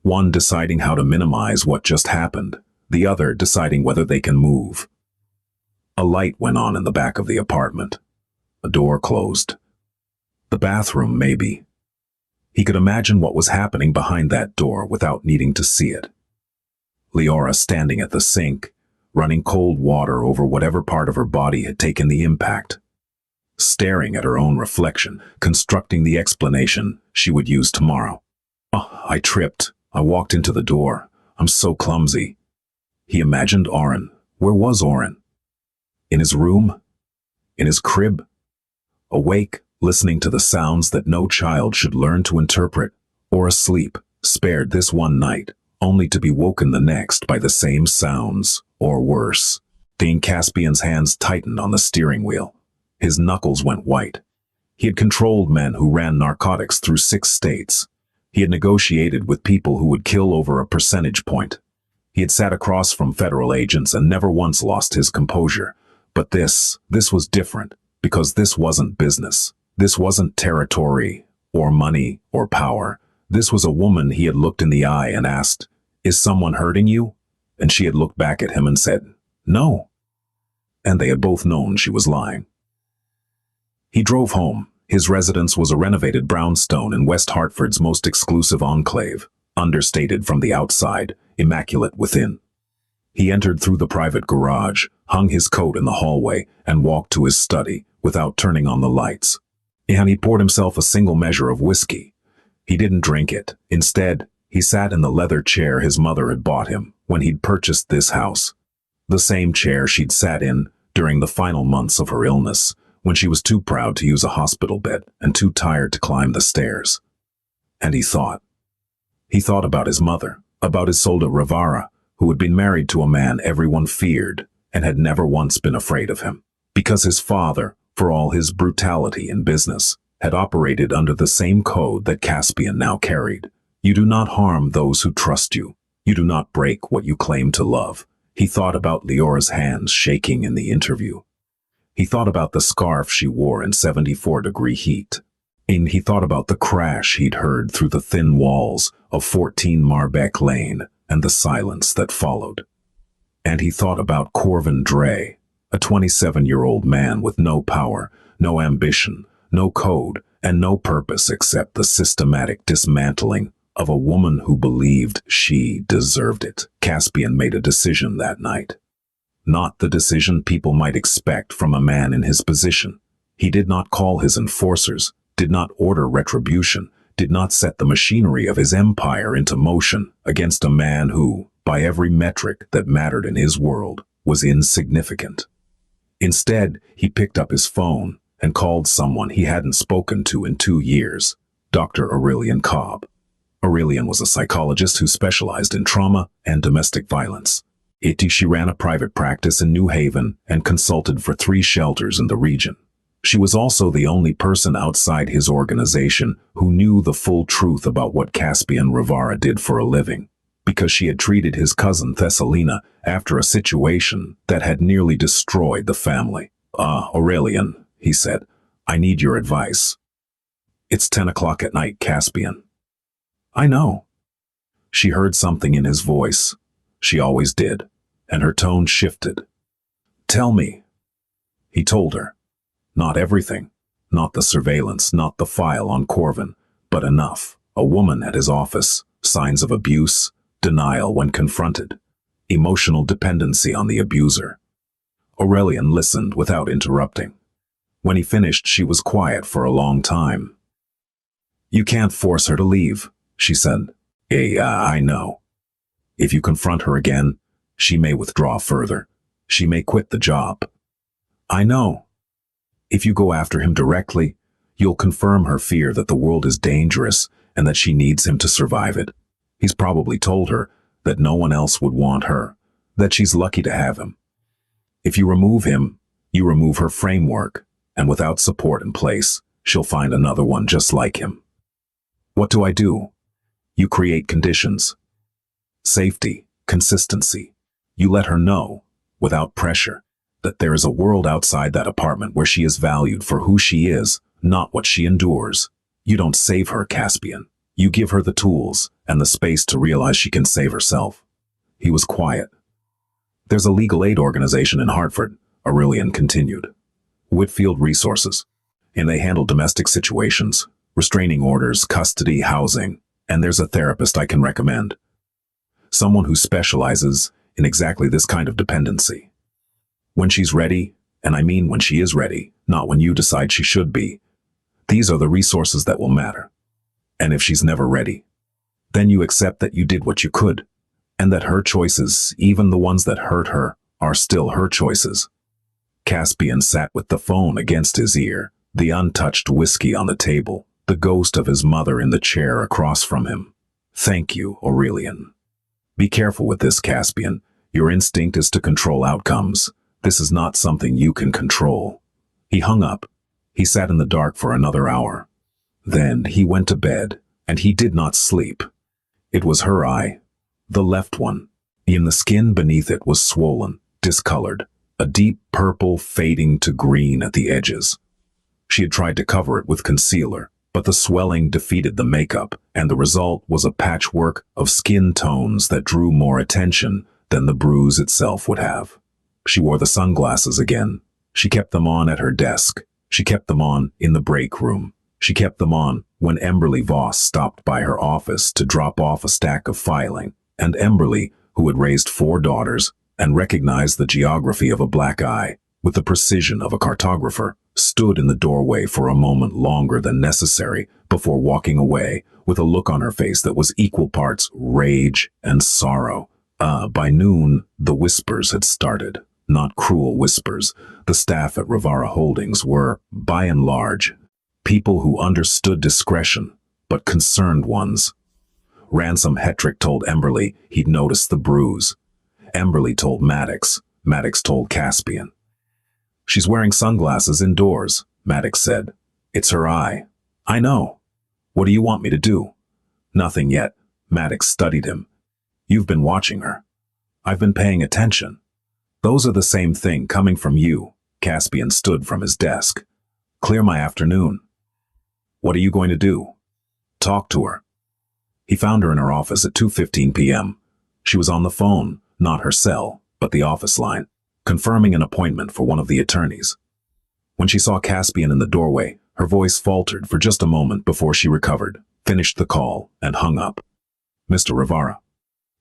One deciding how to minimize what just happened, the other deciding whether they can move. A light went on in the back of the apartment. A door closed. The bathroom, maybe. He could imagine what was happening behind that door without needing to see it. Leora standing at the sink, running cold water over whatever part of her body had taken the impact. Staring at her own reflection, constructing the explanation she would use tomorrow. "Oh, I tripped. I walked into the door. I'm so clumsy." He imagined Oren. Where was Oren? In his room? In his crib? Awake, listening to the sounds that no child should learn to interpret, or asleep, spared this one night, only to be woken the next by the same sounds, or worse. Dean Caspian's hands tightened on the steering wheel. His knuckles went white. He had controlled men who ran narcotics through 6 states. He had negotiated with people who would kill over a percentage point. He had sat across from federal agents and never once lost his composure. But this was different, because this wasn't business. This wasn't territory, or money, or power. This was a woman he had looked in the eye and asked, "Is someone hurting you?" And she had looked back at him and said, "No." And they had both known she was lying. He drove home. His residence was a renovated brownstone in West Hartford's most exclusive enclave, understated from the outside, immaculate within. He entered through the private garage, hung his coat in the hallway, and walked to his study without turning on the lights. And he poured himself a single measure of whiskey. He didn't drink it. Instead, he sat in the leather chair his mother had bought him when he'd purchased this house. The same chair she'd sat in during the final months of her illness, when she was too proud to use a hospital bed and too tired to climb the stairs. And he thought. He thought about his mother, about Isolde Rivera, who had been married to a man everyone feared and had never once been afraid of him. Because his father, for all his brutality in business, had operated under the same code that Caspian now carried. You do not harm those who trust you. You do not break what you claim to love. He thought about Leora's hands shaking in the interview. He thought about the scarf she wore in 74-degree heat. And he thought about the crash he'd heard through the thin walls of 14 Marbeck Lane and the silence that followed. And he thought about Corvin Dre, a 27-year-old man with no power, no ambition, no code, and no purpose except the systematic dismantling of a woman who believed she deserved it. Caspian made a decision that night. Not the decision people might expect from a man in his position. He did not call his enforcers, did not order retribution, did not set the machinery of his empire into motion against a man who, by every metric that mattered in his world, was insignificant. Instead, he picked up his phone and called someone he hadn't spoken to in 2 years, Dr. Aurelian Cobb. Aurelian was a psychologist who specialized in trauma and domestic violence. She ran a private practice in New Haven and consulted for 3 shelters in the region. She was also the only person outside his organization who knew the full truth about what Caspian Rivara did for a living, because she had treated his cousin Thessalina after a situation that had nearly destroyed the family. Aurelian, he said, I need your advice. It's 10 o'clock at night, Caspian. I know. She heard something in his voice. She always did, and her tone shifted. Tell me. He told her. Not everything. Not the surveillance, not the file on Corvin, but enough. A woman at his office, signs of abuse, denial when confronted, emotional dependency on the abuser. Aurelian listened without interrupting. When he finished, she was quiet for a long time. You can't force her to leave, she said. I know. If you confront her again, she may withdraw further. She may quit the job. I know. If you go after him directly, you'll confirm her fear that the world is dangerous and that she needs him to survive it. He's probably told her that no one else would want her, that she's lucky to have him. If you remove him, you remove her framework, and without support in place, she'll find another one just like him. What do I do? You create conditions. Safety, consistency. You let her know, without pressure, that there is a world outside that apartment where she is valued for who she is, not what she endures. You don't save her, Caspian. You give her the tools and the space to realize she can save herself. He was quiet. There's a legal aid organization in Hartford, Aurelian continued. Whitfield Resources. And they handle domestic situations, restraining orders, custody, housing. And there's a therapist I can recommend. Someone who specializes in exactly this kind of dependency. When she's ready, and I mean when she is ready, not when you decide she should be, these are the resources that will matter. And if she's never ready, then you accept that you did what you could, and that her choices, even the ones that hurt her, are still her choices. Caspian sat with the phone against his ear, the untouched whiskey on the table, the ghost of his mother in the chair across from him. Thank you, Aurelian. Be careful with this, Caspian. Your instinct is to control outcomes. This is not something you can control. He hung up. He sat in the dark for another hour. Then he went to bed, and he did not sleep. It was her eye, the left one. And the skin beneath it was swollen, discolored, a deep purple fading to green at the edges. She had tried to cover it with concealer, but the swelling defeated the makeup, and the result was a patchwork of skin tones that drew more attention than the bruise itself would have. She wore the sunglasses again. She kept them on at her desk. She kept them on in the break room. She kept them on when Emberly Voss stopped by her office to drop off a stack of filing, and Emberly, who had raised 4 daughters and recognized the geography of a black eye with the precision of a cartographer, stood in the doorway for a moment longer than necessary before walking away with a look on her face that was equal parts rage and sorrow. By noon, the whispers had started. Not cruel whispers. The staff at Rivara Holdings were, by and large, people who understood discretion, but concerned ones. Ransom Hetrick told Emberly he'd noticed the bruise. Emberly told Maddox. Maddox told Caspian. She's wearing sunglasses indoors, Maddox said. It's her eye. I know. What do you want me to do? Nothing yet. Maddox studied him. You've been watching her. I've been paying attention. Those are the same thing coming from you. Caspian stood from his desk. Clear my afternoon. What are you going to do? Talk to her. He found her in her office at 2:15 p.m. She was on the phone, not her cell, but the office line, confirming an appointment for one of the attorneys. When she saw Caspian in the doorway, her voice faltered for just a moment before she recovered, finished the call, and hung up. Mr. Rivara.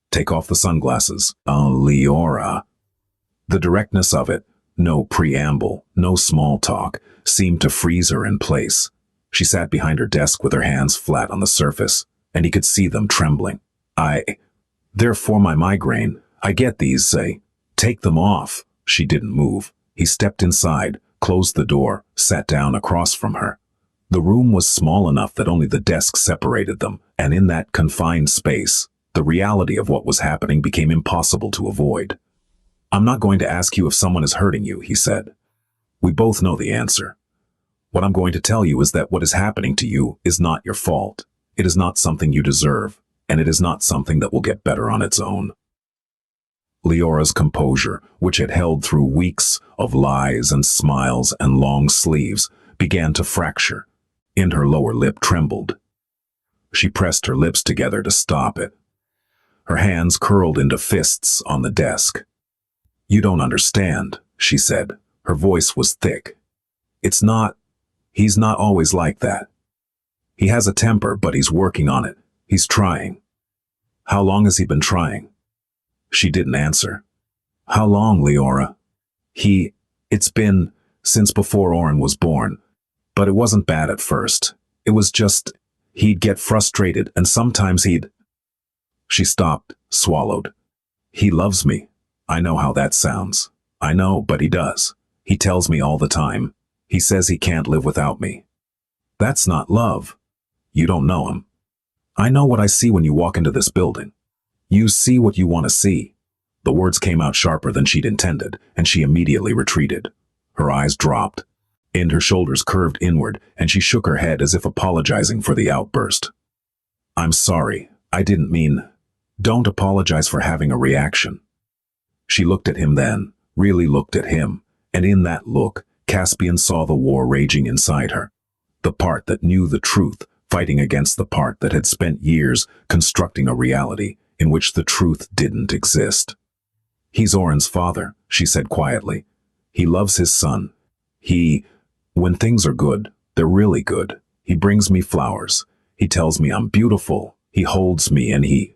Take off the sunglasses. Leora. The directness of it, no preamble, no small talk, seemed to freeze her in place. She sat behind her desk with her hands flat on the surface, and he could see them trembling. They're for my migraine. I get these, say. Take them off. She didn't move. He stepped inside, closed the door, sat down across from her. The room was small enough that only the desk separated them, and in that confined space, the reality of what was happening became impossible to avoid. I'm not going to ask you if someone is hurting you, he said. We both know the answer. What I'm going to tell you is that what is happening to you is not your fault. It is not something you deserve, and it is not something that will get better on its own. Leora's composure, which had held through weeks of lies and smiles and long sleeves, began to fracture, and her lower lip trembled. She pressed her lips together to stop it. Her hands curled into fists on the desk. You don't understand, she said. Her voice was thick. He's not always like that. He has a temper, but he's working on it. He's trying. How long has he been trying? She didn't answer. How long, Leora? It's been since before Oren was born. But it wasn't bad at first. It was just, he'd get frustrated and sometimes She stopped, swallowed. He loves me. I know how that sounds. I know, but he does. He tells me all the time. He says he can't live without me. That's not love. You don't know him. I know what I see when you walk into this building. You see what you want to see. The words came out sharper than she'd intended, and she immediately retreated. Her eyes dropped, and her shoulders curved inward, and she shook her head as if apologizing for the outburst. I'm sorry. I didn't mean. Don't apologize for having a reaction. She looked at him then, really looked at him, and in that look, Caspian saw the war raging inside her. The part that knew the truth, fighting against the part that had spent years constructing a reality in which the truth didn't exist. He's Oren's father, she said quietly. He loves his son. When things are good, they're really good. He brings me flowers. He tells me I'm beautiful. He holds me and he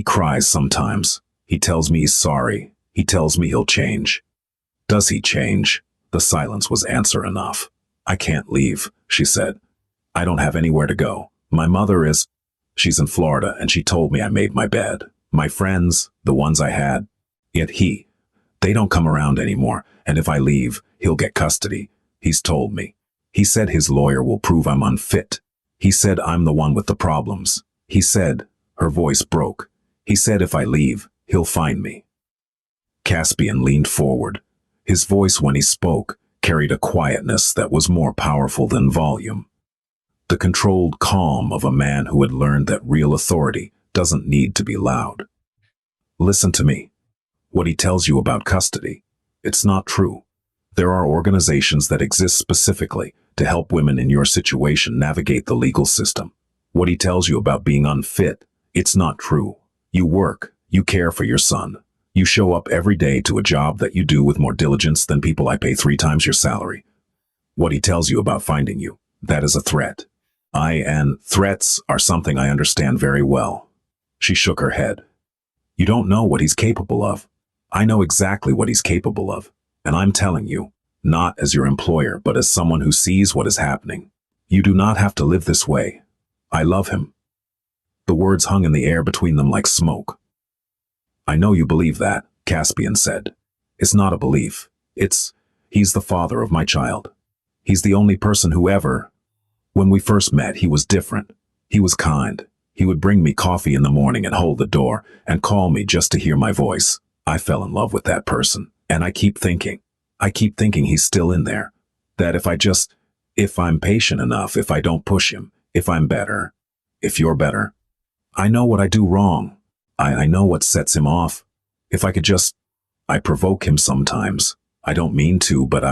cries sometimes. He tells me he's sorry. He tells me he'll change. Does he change? The silence was answer enough. I can't leave, she said. I don't have anywhere to go. My mother she's in Florida and she told me I made my bed. My friends, the ones I had, yet they don't come around anymore, and if I leave, he'll get custody. He's told me. He said his lawyer will prove I'm unfit. He said I'm the one with the problems. He said, her voice broke. He said if I leave, he'll find me. Caspian leaned forward. His voice when he spoke carried a quietness that was more powerful than volume. The controlled calm of a man who had learned that real authority doesn't need to be loud. Listen to me. What he tells you about custody, it's not true. There are organizations that exist specifically to help women in your situation navigate the legal system. What he tells you about being unfit, it's not true. You work, you care for your son. You show up every day to a job that you do with more diligence than people I pay 3 times your salary. What he tells you about finding you, that is a threat. And threats are something I understand very well. She shook her head. You don't know what he's capable of. I know exactly what he's capable of, and I'm telling you, not as your employer, but as someone who sees what is happening. You do not have to live this way. I love him. The words hung in the air between them like smoke. I know you believe that, Caspian said. It's not a belief. He's the father of my child. He's the only person who ever. When we first met, he was different. He was kind. He would bring me coffee in the morning and hold the door and call me just to hear my voice. I fell in love with that person, and I keep thinking he's still in there. That if If I'm patient enough, if I don't push him, if I'm better, if you're better. I know what I do wrong. I know what sets him off. If I could just, I provoke him sometimes. I don't mean to, but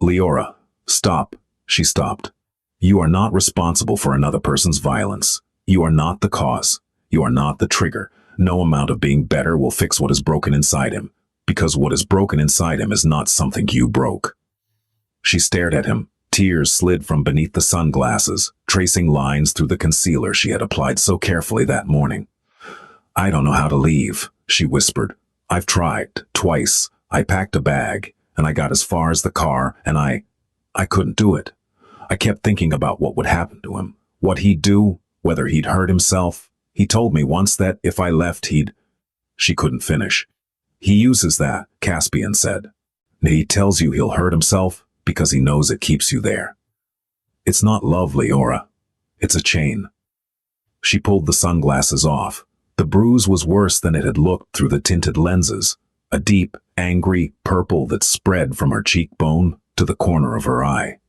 Leora, stop. She stopped. You are not responsible for another person's violence. You are not the cause. You are not the trigger. No amount of being better will fix what is broken inside him, because what is broken inside him is not something you broke. She stared at him. Tears slid from beneath the sunglasses, tracing lines through the concealer she had applied so carefully that morning. I don't know how to leave, she whispered. I've tried, twice. I packed a bag, and I got as far as the car, and I couldn't do it. I kept thinking about what would happen to him, what he'd do, whether he'd hurt himself. He told me once that if I left, She couldn't finish. He uses that, Caspian said. He tells you he'll hurt himself because he knows it keeps you there. It's not love, Leora. It's a chain. She pulled the sunglasses off. The bruise was worse than it had looked through the tinted lenses, a deep, angry purple that spread from her cheekbone to the corner of her eye.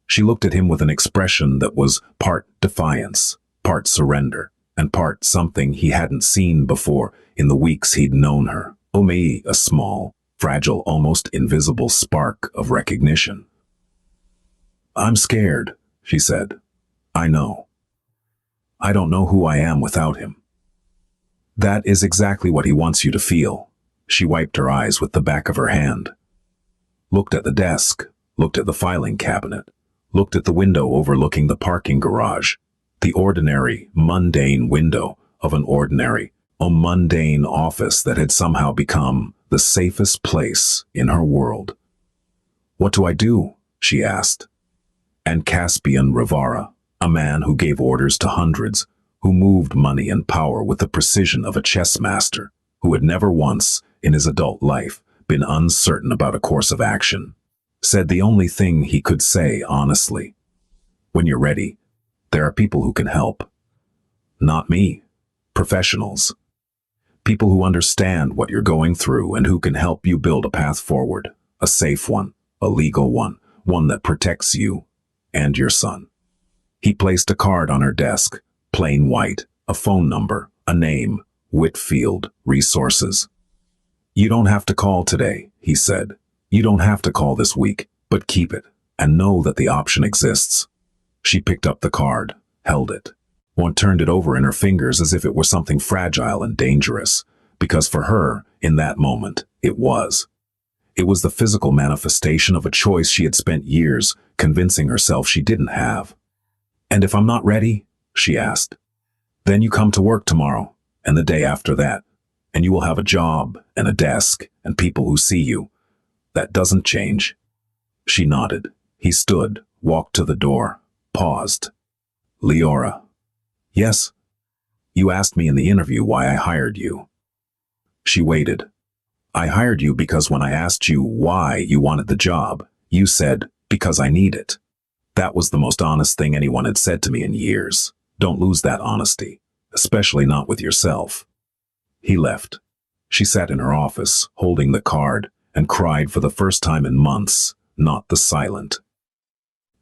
She looked at him with an expression that was part defiance, part surrender, and part something he hadn't seen before in the weeks he'd known her. Only a small, fragile, almost invisible spark of recognition. I'm scared, she said. I know. I don't know who I am without him. That is exactly what he wants you to feel. She wiped her eyes with the back of her hand. Looked at the desk, looked at the filing cabinet, looked at the window overlooking the parking garage, the ordinary, mundane window of an ordinary, a mundane office that had somehow become the safest place in her world. What do I do? She asked. And Caspian Rivara, a man who gave orders to hundreds, who moved money and power with the precision of a chess master, who had never once, in his adult life, been uncertain about a course of action, said the only thing he could say honestly. When you're ready, there are people who can help. Not me. Professionals. People who understand what you're going through and who can help you build a path forward, a safe one, a legal one, one that protects you and your son. He placed a card on her desk, plain white, a phone number, a name, Whitfield Resources. You don't have to call today, he said. You don't have to call this week, but keep it and know that the option exists. She picked up the card, held it. One turned it over in her fingers as if it were something fragile and dangerous, because for her, in that moment, it was. It was the physical manifestation of a choice she had spent years convincing herself she didn't have. And if I'm not ready, she asked, then you come to work tomorrow, and the day after that, and you will have a job and a desk and people who see you. That doesn't change. She nodded. He stood, walked to the door, paused. Leora. Yes. You asked me in the interview why I hired you. She waited. I hired you because when I asked you why you wanted the job, you said, because I need it. That was the most honest thing anyone had said to me in years. Don't lose that honesty, especially not with yourself. He left. She sat in her office, holding the card, and cried for the first time in months, not the silent.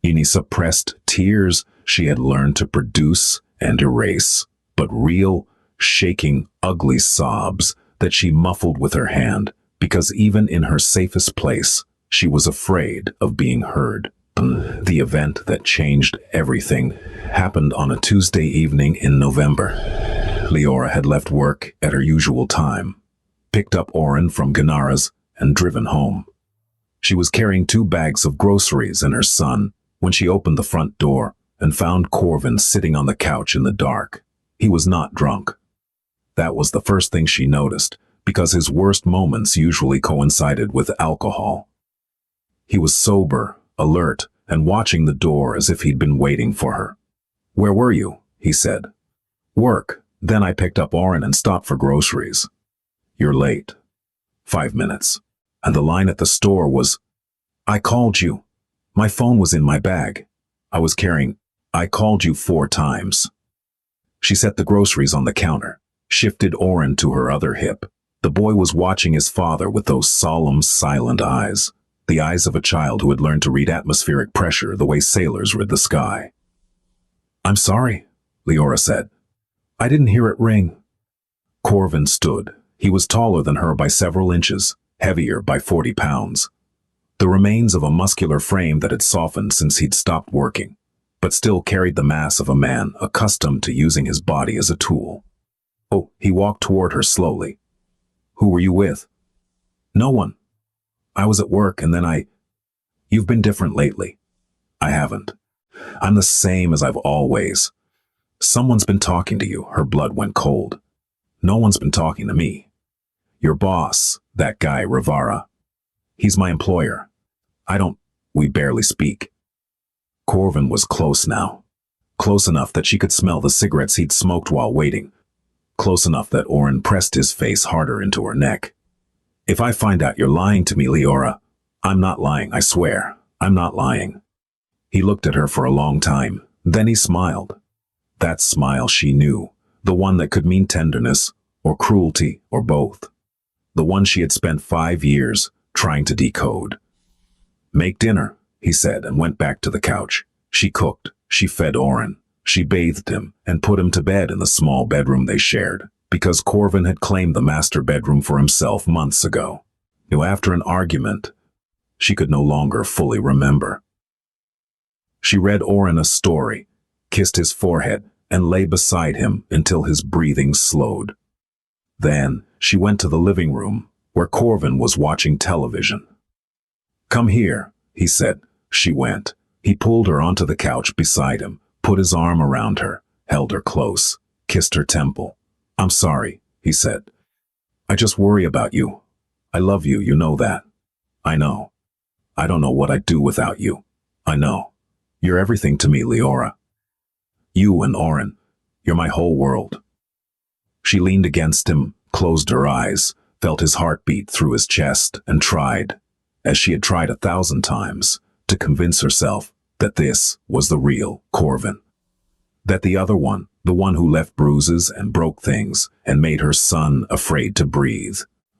Any suppressed tears she had learned to produce and erase, but real, shaking, ugly sobs that she muffled with her hand, because even in her safest place, she was afraid of being heard. The event that changed everything happened on a Tuesday evening in November. Leora had left work at her usual time, picked up Oren from Ganara's, and driven home. She was carrying 2 bags of groceries and her son when she opened the front door and found Corvin sitting on the couch in the dark. He was not drunk. That was the first thing she noticed, because his worst moments usually coincided with alcohol. He was sober, alert, and watching the door as if he'd been waiting for her. Where were you? He said. Work. Then I picked up Oren and stopped for groceries. You're late. 5 minutes. And the line at the store was, I called you. My phone was in my bag. I called you 4 times. She set the groceries on the counter, shifted Oren to her other hip. The boy was watching his father with those solemn, silent eyes. the eyes of a child who had learned to read atmospheric pressure the way sailors read the sky. "I'm sorry," Leora said. "I didn't hear it ring." Corvin stood. He was taller than her by several inches, heavier by 40 pounds. The remains of a muscular frame that had softened since he'd stopped working, but still carried the mass of a man accustomed to using his body as a tool. "Oh," he walked toward her slowly. "Who were you with?" "No one. I was at work and then You've been different lately." "I haven't. I'm the same as I've always." "Someone's been talking to you." Her blood went cold. "No one's been talking to me." "Your boss, that guy Rivara. He's my employer. We barely speak." Corvin was close now. Close enough that she could smell the cigarettes he'd smoked while waiting. Close enough that Oren pressed his face harder into her neck. "If I find out you're lying to me, Leora..." "I'm not lying, I swear. I'm not lying." He looked at her for a long time. Then he smiled. That smile she knew, the one that could mean tenderness, or cruelty, or both. The one she had spent 5 years trying to decode. "Make dinner," he said, and went back to the couch. She cooked, she fed Oren, she bathed him, and put him to bed in the small bedroom they shared, because Corvin had claimed the master bedroom for himself months ago. After an argument, she could no longer fully remember. She read Oren a story, kissed his forehead, and lay beside him until his breathing slowed. Then she went to the living room, where Corvin was watching television. "Come here," he said. She went. He pulled her onto the couch beside him, put his arm around her, held her close, kissed her temple. "I'm sorry," he said. "I just worry about you. I love you, you know that." "I know. I don't know what I'd do without you. I know. You're everything to me, Leora. You and Oren, you're my whole world." She leaned against him, closed her eyes, felt his heartbeat through his chest, and tried, as she had tried 1,000 times, to convince herself that this was the real Corvin. That the other one, the one who left bruises and broke things and made her son afraid to breathe,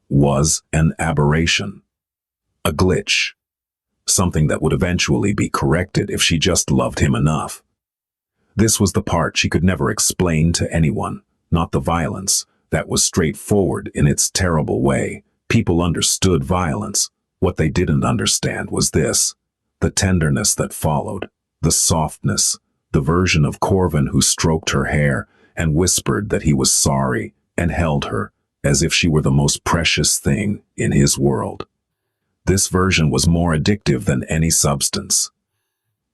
was an aberration. A glitch. Something that would eventually be corrected if she just loved him enough. This was the part she could never explain to anyone, not the violence. That was straightforward in its terrible way. People understood violence. What they didn't understand was this. The tenderness that followed. The softness. The version of Corvin who stroked her hair and whispered that he was sorry and held her as if she were the most precious thing in his world. This version was more addictive than any substance.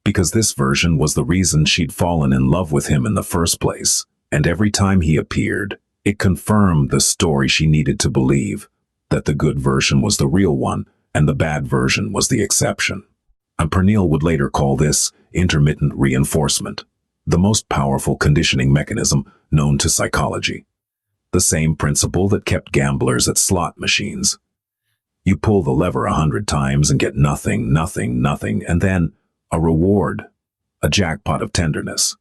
Because this version was the reason she'd fallen in love with him in the first place, and every time he appeared, it confirmed the story she needed to believe, that the good version was the real one, and the bad version was the exception. And Pernille would later call this intermittent reinforcement, the most powerful conditioning mechanism known to psychology. The same principle that kept gamblers at slot machines. You pull the lever 100 times and get nothing, and then a reward, a jackpot of tenderness.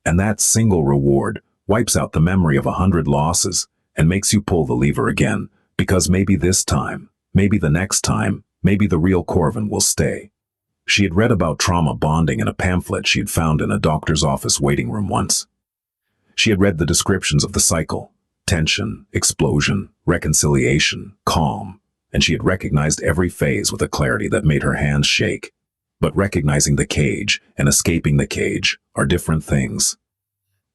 And that single reward wipes out the memory of 100 losses and makes you pull the lever again, because maybe this time, maybe the next time, maybe the real Corvin will stay. She had read about trauma bonding in a pamphlet she'd found in a doctor's office waiting room once. She had read the descriptions of the cycle: tension, explosion, reconciliation, calm, and she had recognized every phase with a clarity that made her hands shake. But recognizing the cage and escaping the cage are different things.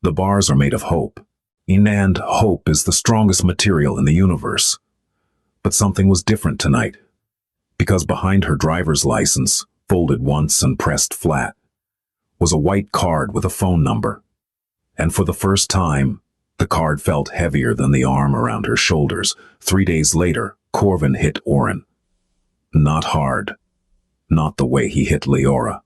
The bars are made of hope, and hope is the strongest material in the universe. But something was different tonight, because behind her driver's license, folded once and pressed flat, was a white card with a phone number. And for the first time, the card felt heavier than the arm around her shoulders. 3 days later, Corvin hit Oren. Not hard. Not the way he hit Leora.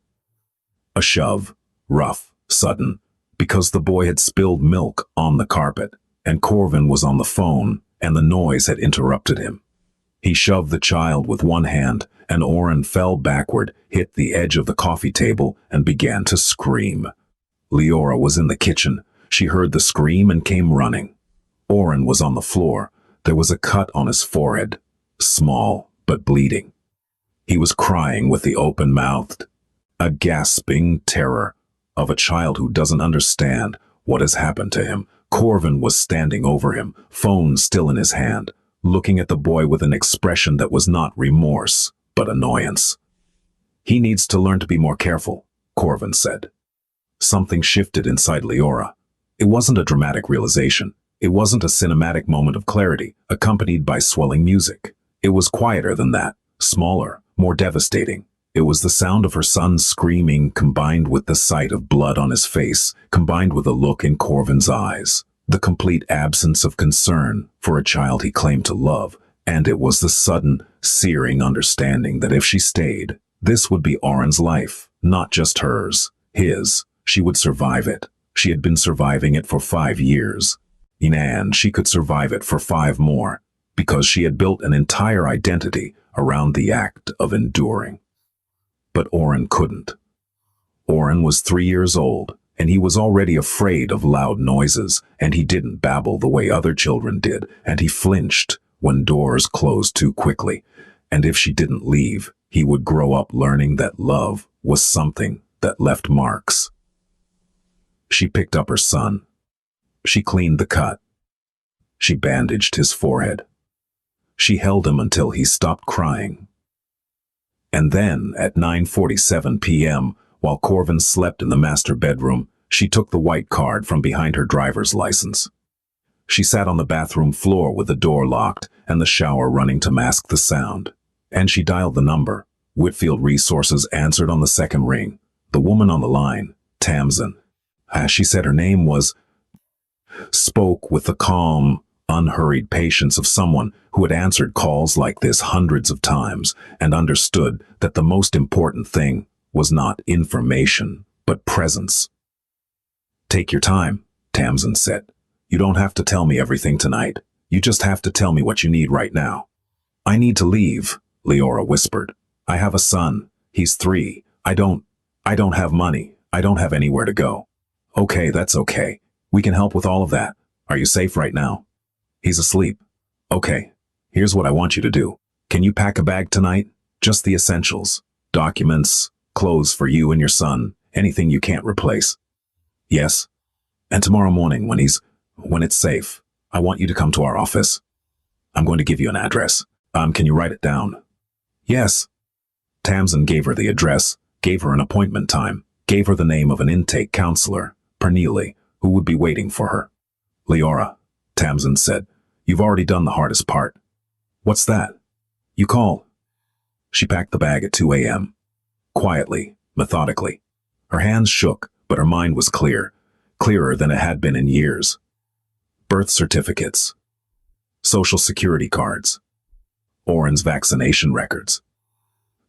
A shove, rough, sudden, because the boy had spilled milk on the carpet, and Corvin was on the phone, and the noise had interrupted him. He shoved the child with one hand, and Oren fell backward, hit the edge of the coffee table, and began to scream. Leora was in the kitchen. She heard the scream and came running. Oren was on the floor. There was a cut on his forehead, small but bleeding. He was crying with the open-mouthed, a gasping terror of a child who doesn't understand what has happened to him. Corvin was standing over him, phone still in his hand, looking at the boy with an expression that was not remorse, but annoyance. "He needs to learn to be more careful," Corvin said. Something shifted inside Leora. It wasn't a dramatic realization. It wasn't a cinematic moment of clarity, accompanied by swelling music. It was quieter than that, smaller, more devastating. It was the sound of her son screaming, combined with the sight of blood on his face, combined with a look in Corvin's eyes. The complete absence of concern for a child he claimed to love, and it was the sudden, searing understanding that if she stayed, this would be Oren's life, not just hers, his. She would survive it. She had been surviving it for 5 years. And she could survive it for 5 more, because she had built an entire identity around the act of enduring. But Oren couldn't. Oren was 3 years old, and he was already afraid of loud noises, and he didn't babble the way other children did, and he flinched when doors closed too quickly. And if she didn't leave, he would grow up learning that love was something that left marks. She picked up her son. She cleaned the cut. She bandaged his forehead. She held him until he stopped crying. And then, at 9:47 p.m., while Corvin slept in the master bedroom, she took the white card from behind her driver's license. She sat on the bathroom floor with the door locked and the shower running to mask the sound. And she dialed the number. Whitfield Resources answered on the second ring. The woman on the line, Tamsin, as she said her name was, spoke with the calm, unhurried patience of someone who had answered calls like this hundreds of times and understood that the most important thing was not information, but presence. "Take your time," Tamsin said. "You don't have to tell me everything tonight. You just have to tell me what you need right now." "I need to leave," Leora whispered. "I have a son. He's 3. I don't have money. I don't have anywhere to go." "Okay, that's okay. We can help with all of that. Are you safe right now?" "He's asleep." "Okay, here's what I want you to do. Can you pack a bag tonight? Just the essentials. Documents, clothes for you and your son, anything you can't replace." "Yes." "And tomorrow morning when it's safe, I want you to come to our office. I'm going to give you an address. Can you write it down?" "Yes." Tamsin gave her the address, gave her an appointment time, gave her the name of an intake counselor, Pernille, who would be waiting for her. "Leora," Tamsin said, "you've already done the hardest part." "What's that?" "You call." She packed the bag at 2 a.m. Quietly, methodically. Her hands shook, but her mind was clear, clearer than it had been in years. Birth certificates, social security cards, Oren's vaccination records.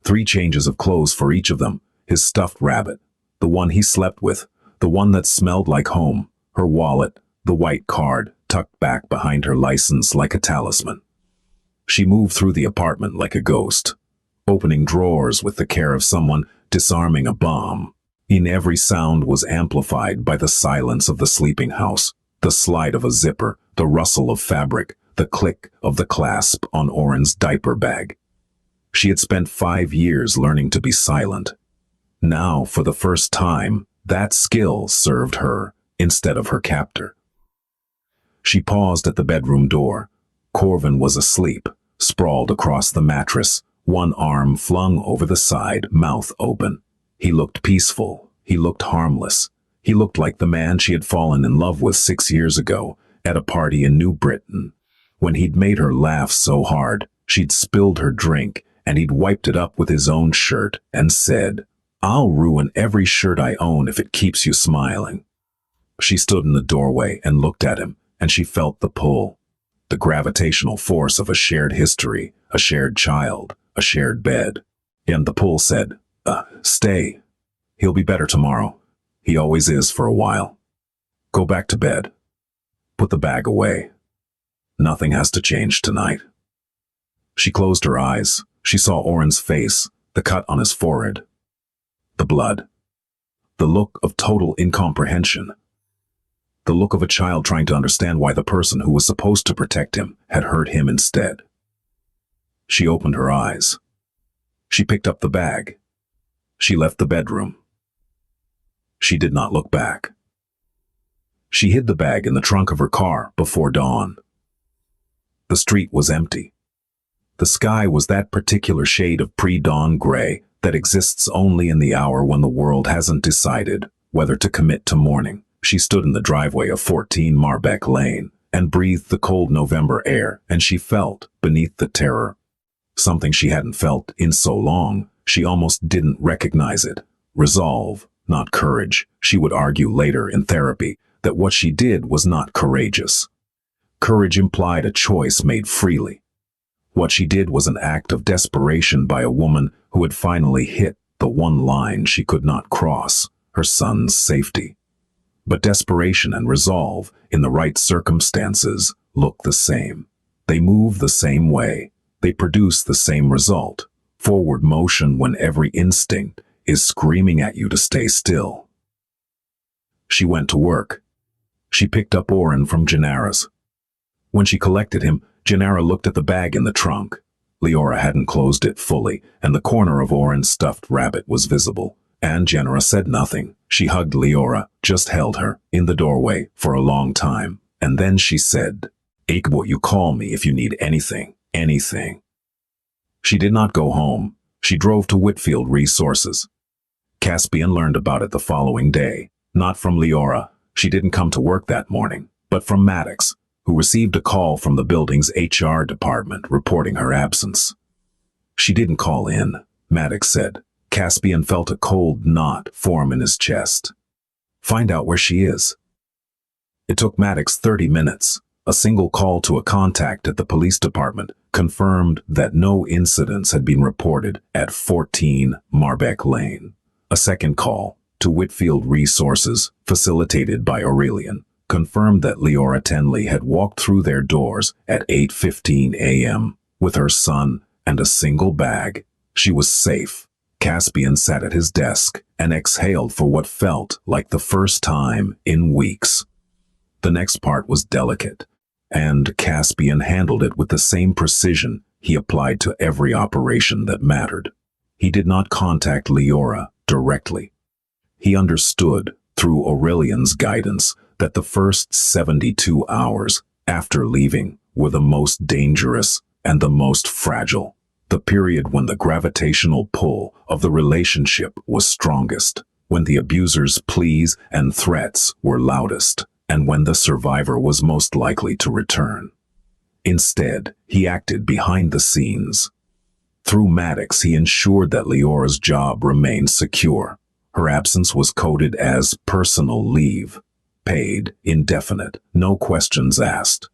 3 changes of clothes for each of them, his stuffed rabbit, the one he slept with, the one that smelled like home, her wallet, the white card tucked back behind her license like a talisman. She moved through the apartment like a ghost, opening drawers with the care of someone disarming a bomb. In every sound was amplified by the silence of the sleeping house, the slide of a zipper, the rustle of fabric, the click of the clasp on Oren's diaper bag. She had spent 5 years learning to be silent. Now, for the first time, that skill served her instead of her captor. She paused at the bedroom door. Corvin was asleep, sprawled across the mattress, one arm flung over the side, mouth open. He looked peaceful. He looked harmless. He looked like the man she had fallen in love with 6 years ago at a party in New Britain, when he'd made her laugh so hard she'd spilled her drink, and he'd wiped it up with his own shirt and said, "I'll ruin every shirt I own if it keeps you smiling." She stood in the doorway and looked at him, and she felt the pull, the gravitational force of a shared history, a shared child, a shared bed. And the pull said, "Stay. He'll be better tomorrow. He always is for a while. Go back to bed. Put the bag away. Nothing has to change tonight." She closed her eyes. She saw Oren's face, the cut on his forehead, the blood, the look of total incomprehension, the look of a child trying to understand why the person who was supposed to protect him had hurt him instead. She opened her eyes. She picked up the bag. She left the bedroom. She did not look back. She hid the bag in the trunk of her car before dawn. The street was empty. The sky was that particular shade of pre-dawn gray that exists only in the hour when the world hasn't decided whether to commit to morning. She stood in the driveway of 14 Marbeck Lane and breathed the cold November air, and she felt, beneath the terror, something she hadn't felt in so long, she almost didn't recognize it. Resolve, not courage. She would argue later in therapy that what she did was not courageous. Courage implied a choice made freely. What she did was an act of desperation by a woman who had finally hit the one line she could not cross, her son's safety. But desperation and resolve, in the right circumstances, look the same. They move the same way. They produce the same result. Forward motion when every instinct is screaming at you to stay still. She went to work. She picked up Oren from Gennara's. When she collected him, Gennara looked at the bag in the trunk. Leora hadn't closed it fully, and the corner of Oren's stuffed rabbit was visible. And Gennara said nothing. She hugged Leora, just held her, in the doorway, for a long time. And then she said, "Ikebo, you call me if you need anything, anything." She did not go home. She drove to Whitfield Resources. Caspian learned about it the following day. Not from Leora. She didn't come to work that morning, but from Maddox, who received a call from the building's HR department reporting her absence. She didn't call in, Maddox said. Caspian felt a cold knot form in his chest. Find out where she is. It took Maddox 30 minutes. A single call to a contact at the police department confirmed that no incidents had been reported at 14 Marbeck Lane. A second call to Whitfield Resources, facilitated by Aurelian, confirmed that Leora Tenley had walked through their doors at 8:15 a.m. with her son and a single bag. She was safe. Caspian sat at his desk and exhaled for what felt like the first time in weeks. The next part was delicate, and Caspian handled it with the same precision he applied to every operation that mattered. He did not contact Leora directly. He understood, through Aurelian's guidance, that the first 72 hours after leaving were the most dangerous and the most fragile, the period when the gravitational pull of the relationship was strongest, when the abuser's pleas and threats were loudest, and when the survivor was most likely to return. Instead, he acted behind the scenes. Through Maddox, he ensured that Leora's job remained secure. Her absence was coded as personal leave, paid, indefinite, no questions asked.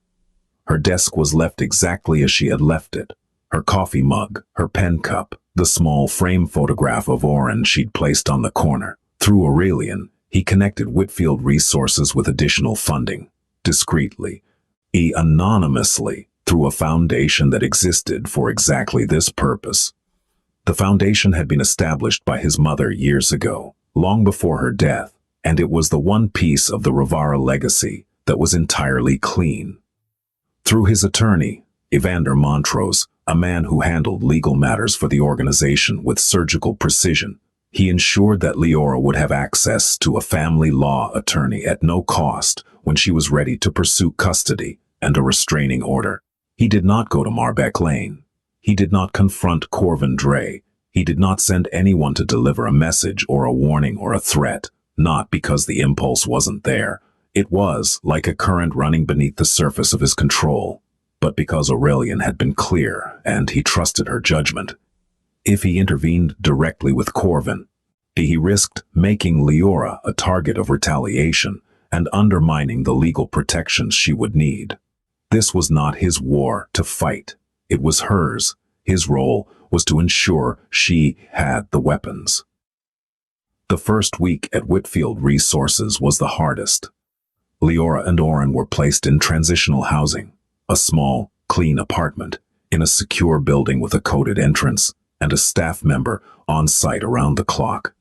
Her desk was left exactly as she had left it. Her coffee mug, her pen cup, the small frame photograph of Oren she'd placed on the corner. Through Aurelian, he connected Whitfield Resources with additional funding, discreetly, anonymously, through a foundation that existed for exactly this purpose. The foundation had been established by his mother years ago, long before her death, and it was the one piece of the Rivara legacy that was entirely clean. Through his attorney, Evander Montrose, a man who handled legal matters for the organization with surgical precision, he ensured that Leora would have access to a family law attorney at no cost when she was ready to pursue custody and a restraining order. He did not go to Marbeck Lane. He did not confront Corvin Dre. He did not send anyone to deliver a message or a warning or a threat, not because the impulse wasn't there. It was like a current running beneath the surface of his control, but because Aurelian had been clear and he trusted her judgment. If he intervened directly with Corvin, he risked making Leora a target of retaliation and undermining the legal protections she would need. This was not his war to fight. It was hers. His role was to ensure she had the weapons. The first week at Whitfield Resources was the hardest. Leora and Oren were placed in transitional housing, a small, clean apartment in a secure building with a coded entrance and a staff member on site around the clock.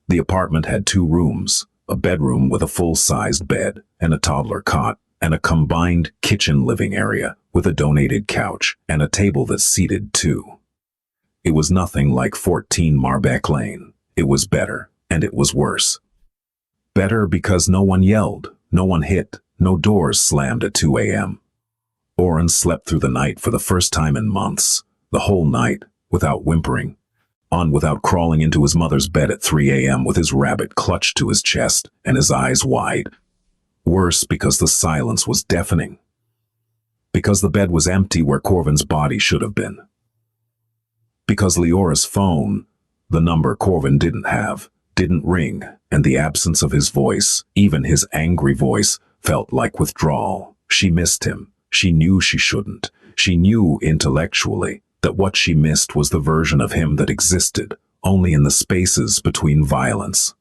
The apartment had 2 rooms, a bedroom with a full-sized bed and a toddler cot, and a combined kitchen living area with a donated couch and a table that seated 2. It was nothing like 14 Marbeck Lane. It was better, and it was worse. Better because no one yelled, no one hit, no doors slammed at 2 a.m. Oren slept through the night for the first time in months, the whole night, without whimpering. On without crawling into his mother's bed at 3 a.m. with his rabbit clutched to his chest and his eyes wide. Worse because the silence was deafening. Because the bed was empty where Corvin's body should have been. Because Leora's phone, the number Corvin didn't have, didn't ring, and the absence of his voice, even his angry voice, felt like withdrawal. She missed him. She knew she shouldn't. She knew intellectually that what she missed was the version of him that existed only in the spaces between violence.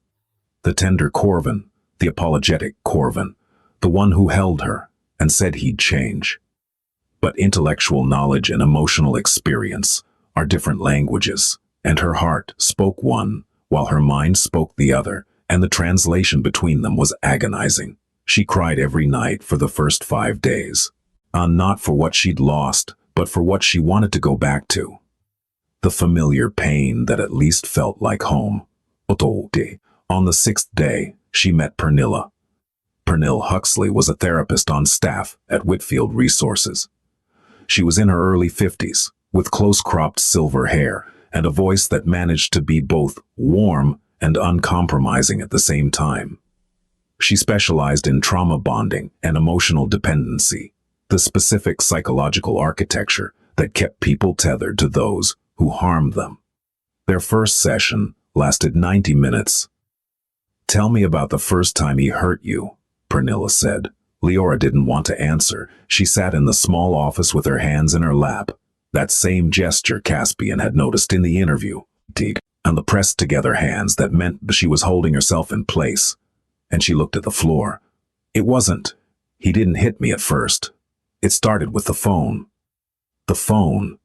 The tender Corvin, the apologetic Corvin, the one who held her and said he'd change. But intellectual knowledge and emotional experience are different languages, and her heart spoke one while her mind spoke the other, and the translation between them was agonizing. She cried every night for the first 5 days. Not for what she'd lost, but for what she wanted to go back to. The familiar pain that at least felt like home. On the 6th day, she met Pernilla. Pernille Huxley was a therapist on staff at Whitfield Resources. She was in her early 50s, with close-cropped silver hair and a voice that managed to be both warm and uncompromising at the same time. She specialized in trauma bonding and emotional dependency, the specific psychological architecture that kept people tethered to those who harmed them. Their first session lasted 90 minutes. "Tell me about the first time he hurt you," Pernilla said. Leora didn't want to answer. She sat in the small office with her hands in her lap. That same gesture Caspian had noticed in the interview, and the pressed-together hands that meant she was holding herself in place. And she looked at the floor. "It wasn't. He didn't hit me at first. It started with the phone. The phone.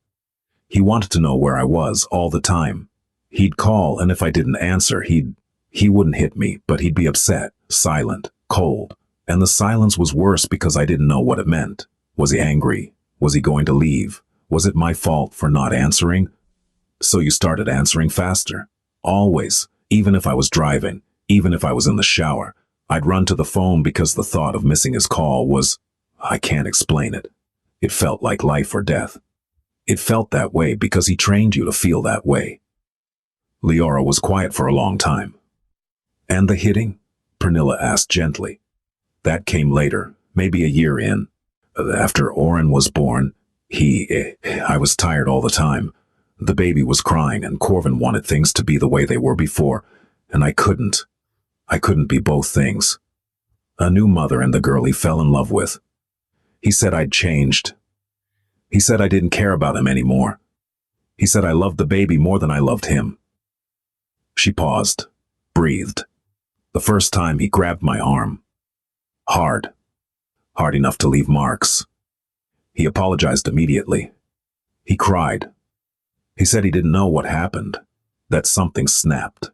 He wanted to know where I was all the time. He'd call, and if I didn't answer, he wouldn't hit me, but he'd be upset, silent, cold. And the silence was worse because I didn't know what it meant. Was he angry? Was he going to leave? Was it my fault for not answering? So you started answering faster. Always, even if I was driving, even if I was in the shower, I'd run to the phone because the thought of missing his call was, I can't explain it. It felt like life or death. It felt that way because he trained you to feel that way." Leora was quiet for a long time. "And the hitting?" Pernilla asked gently. "That came later, maybe a year in. After Oren was born, I was tired all the time. The baby was crying and Corvin wanted things to be the way they were before, and I couldn't. I couldn't be both things. A new mother and the girl he fell in love with. He said I'd changed. He said I didn't care about him anymore. He said I loved the baby more than I loved him." She paused, breathed. The first time he grabbed my arm. Hard. Hard enough to leave marks. He apologized immediately. He cried. He said he didn't know what happened, that something snapped,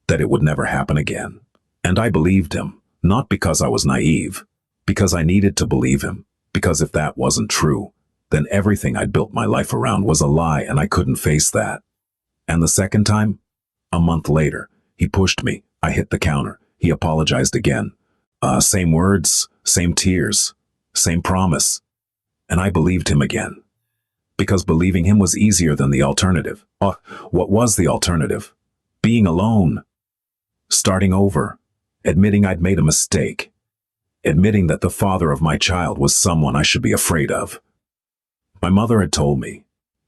that it would never happen again. And I believed him, not because I was naive, because I needed to believe him, because if that wasn't true, then everything I'd built my life around was a lie and I couldn't face that. And the second time? A month later, he pushed me. I hit the counter. He apologized again. Same words, same tears, same promise. And I believed him again. Because believing him was easier than the alternative. What was the alternative? Being alone. Starting over. Admitting I'd made a mistake. Admitting that the father of my child was someone I should be afraid of. My mother had told me,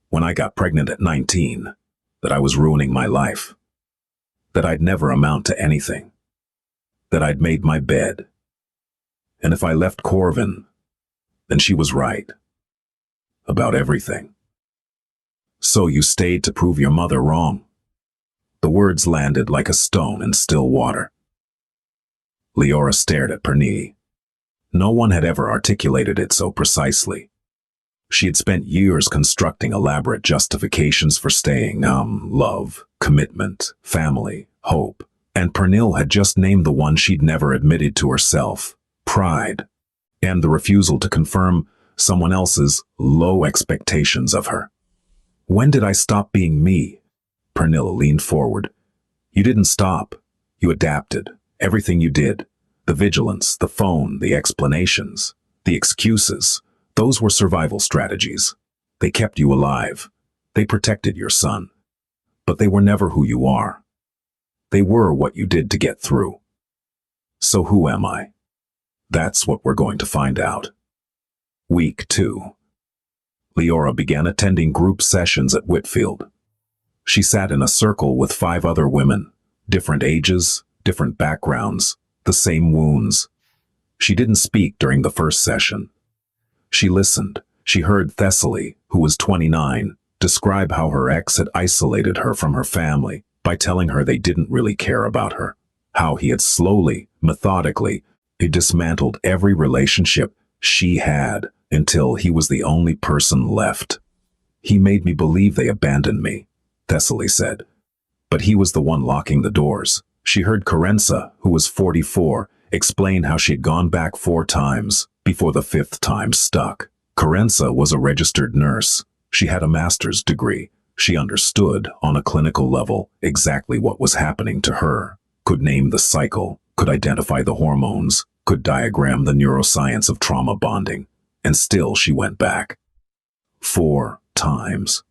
when I got pregnant at 19, that I was ruining my life. That I'd never amount to anything. That I'd made my bed. And if I left Corvin, then she was right. About everything. "So you stayed to prove your mother wrong." The words landed like a stone in still water. Leora stared at Pernille. No one had ever articulated it so precisely. She had spent years constructing elaborate justifications for staying, love, commitment, family, hope. And Pernille had just named the one she'd never admitted to herself, pride, and the refusal to confirm someone else's low expectations of her. When did I stop being me? Pernilla leaned forward. You didn't stop. You adapted. Everything you did. The vigilance, the phone, the explanations, the excuses. Those were survival strategies. They kept you alive. They protected your son. But they were never who you are. They were what you did to get through. So who am I? That's what we're going to find out. Week 2. Leora began attending group sessions at Whitfield. She sat in a circle with 5 other women, different ages, different backgrounds, the same wounds. She didn't speak during the first session. She listened. She heard Thessaly, who was 29, describe how her ex had isolated her from her family by telling her they didn't really care about her, how he had slowly, methodically, dismantled every relationship she had until he was the only person left. He made me believe they abandoned me, Thessaly said. But he was the one locking the doors. She heard Carenza, who was 44, explain how she'd gone back 4 times before the 5th time stuck. Carenza was a registered nurse. She had a master's degree. She understood, on a clinical level, exactly what was happening to her, could name the cycle, could identify the hormones, could diagram the neuroscience of trauma bonding. And still she went back. 4 times.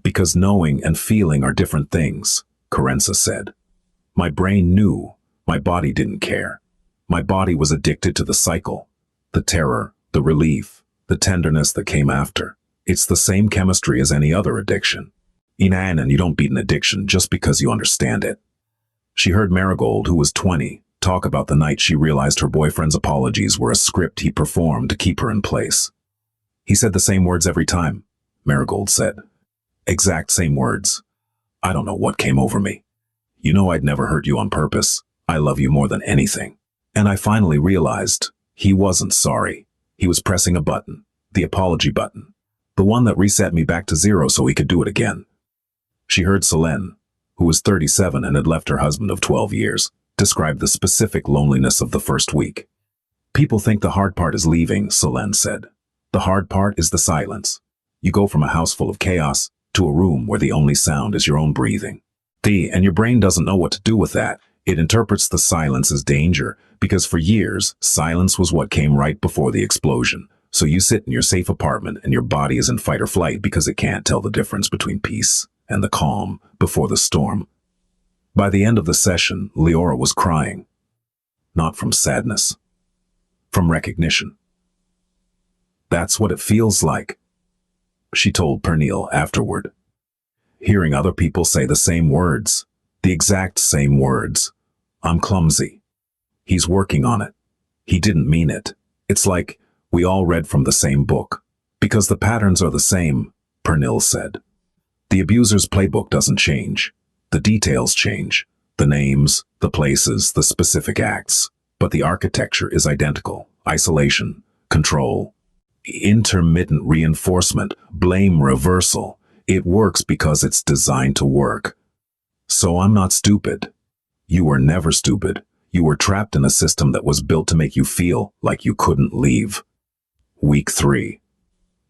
Because knowing and feeling are different things, Carenza said. My brain knew. My body didn't care. My body was addicted to the cycle. The terror, the relief, the tenderness that came after. It's the same chemistry as any other addiction. And you don't beat an addiction just because you understand it. She heard Marigold, who was 20, talk about the night she realized her boyfriend's apologies were a script he performed to keep her in place. He said the same words every time, Marigold said. Exact same words. I don't know what came over me. You know I'd never hurt you on purpose. I love you more than anything. And I finally realized he wasn't sorry. He was pressing a button, the apology button, the one that reset me back to 0 so he could do it again. She heard Selene, who was 37 and had left her husband of 12 years, describe the specific loneliness of the first week. People think the hard part is leaving, Selene said. The hard part is the silence. You go from a house full of chaos to a room where the only sound is your own breathing. And your brain doesn't know what to do with that. It interprets the silence as danger, because for years, silence was what came right before the explosion. So you sit in your safe apartment and your body is in fight or flight because it can't tell the difference between peace and the calm before the storm. By the end of the session, Leora was crying. Not from sadness. From recognition. That's what it feels like, she told Pernille afterward. Hearing other people say the same words, the exact same words. I'm clumsy. He's working on it. He didn't mean it. It's like we all read from the same book. Because the patterns are the same, Pernille said. The abuser's playbook doesn't change. The details change. The names, the places, the specific acts. But the architecture is identical. Isolation, control, intermittent reinforcement, blame reversal. It works because it's designed to work. So I'm not stupid. You were never stupid. You were trapped in a system that was built to make you feel like you couldn't leave. Week 3.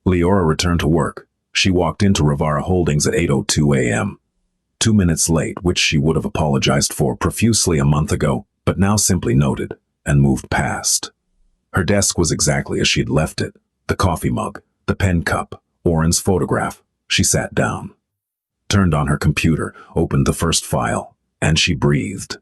Leora returned to work. She walked into Rivara Holdings at 8:02 a.m. 2 minutes late, which she would have apologized for profusely a month ago, but now simply noted and moved past. Her desk was exactly as she'd left it. The coffee mug, the pen cup, Oren's photograph. She sat down, turned on her computer, opened the first file, and she breathed.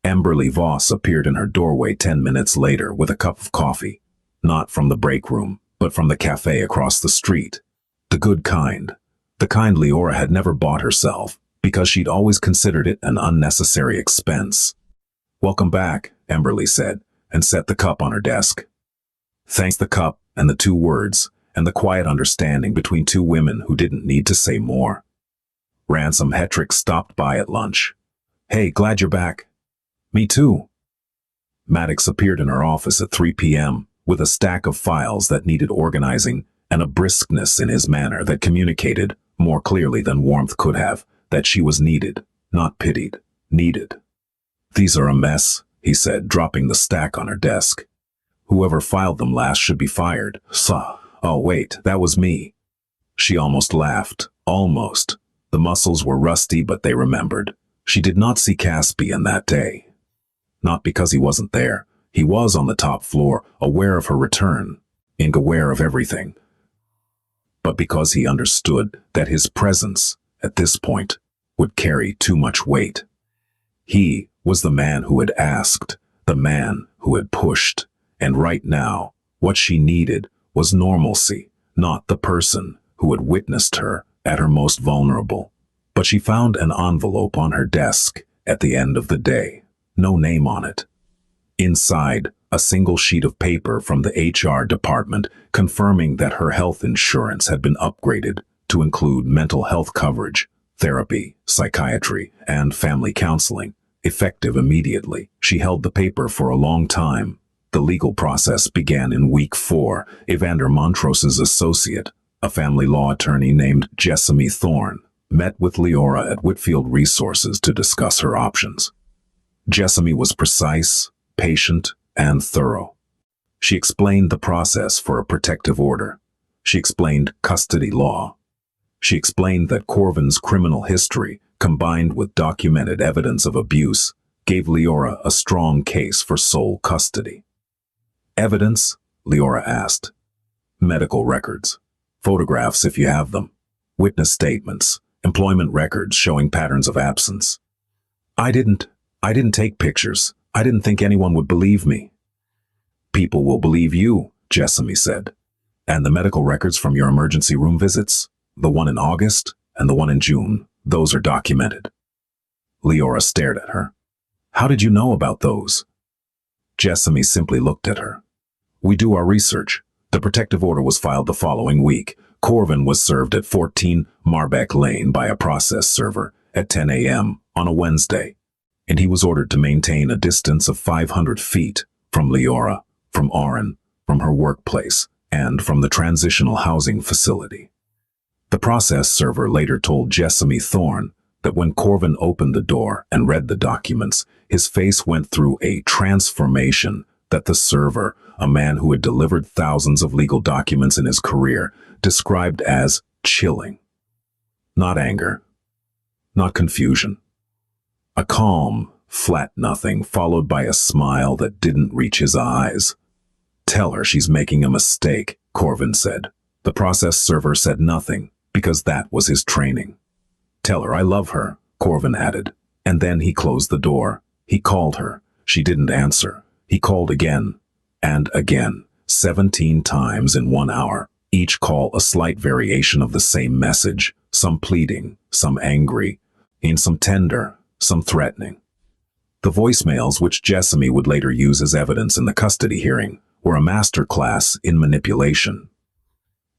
Amberly Voss appeared in her doorway 10 minutes later with a cup of coffee, not from the break room, but from the cafe across the street. The good kind. The kind Leora had never bought herself, because she'd always considered it an unnecessary expense. Welcome back, Amberly said, and set the cup on her desk. Thanks. The cup and the 2 words, and the quiet understanding between 2 women who didn't need to say more. Ransom Hetrick stopped by at lunch. Hey, glad you're back. Me too. Maddox appeared in her office at 3 p.m. with a stack of files that needed organizing and a briskness in his manner that communicated, more clearly than warmth could have, that she was needed, not pitied, needed. These are a mess, he said, dropping the stack on her desk. Whoever filed them last should be fired. Oh wait, that was me. She almost laughed. Almost. The muscles were rusty, but they remembered. She did not see Caspian that day. Not because he wasn't there. He was on the top floor, aware of her return, aware of everything. But because he understood that his presence, at this point, would carry too much weight. He was the man who had asked, the man who had pushed, and right now, what she needed was normalcy, not the person who had witnessed her at her most vulnerable. But she found an envelope on her desk at the end of the day. No name on it. Inside, a single sheet of paper from the HR department confirming that her health insurance had been upgraded to include mental health coverage, therapy, psychiatry, and family counseling, effective immediately. She held the paper for a long time. The legal process began in week 4. Evander Montrose's associate, a family law attorney named Jessamy Thorne, met with Leora at Whitfield Resources to discuss her options. Jessamy was precise, patient, and thorough. She explained the process for a protective order. She explained custody law. She explained that Corvin's criminal history, combined with documented evidence of abuse, gave Leora a strong case for sole custody. Evidence? Leora asked. Medical records. Photographs if you have them. Witness statements. Employment records showing patterns of absence. I didn't take pictures. I didn't think anyone would believe me. People will believe you, Jessamy said. And the medical records from your emergency room visits? The one in August and the one in June, those are documented. Leora stared at her. How did you know about those? Jessamy simply looked at her. We do our research. The protective order was filed the following week. Corvin was served at 14 Marbeck Lane by a process server at 10 a.m. on a Wednesday, and he was ordered to maintain a distance of 500 feet from Leora, from Oren, from her workplace, and from the transitional housing facility. The process server later told Jessamy Thorne that when Corvin opened the door and read the documents, his face went through a transformation that the server, a man who had delivered thousands of legal documents in his career, described as chilling. Not anger, not confusion. A calm, flat nothing followed by a smile that didn't reach his eyes. Tell her she's making a mistake, Corvin said. The process server said nothing, because that was his training. Tell her I love her, Corvin added. And then he closed the door. He called her. She didn't answer. He called again, and again, 17 times in 1 hour. Each call a slight variation of the same message, some pleading, some angry, and some tender, some threatening. The voicemails, which Jessamy would later use as evidence in the custody hearing, were a masterclass in manipulation.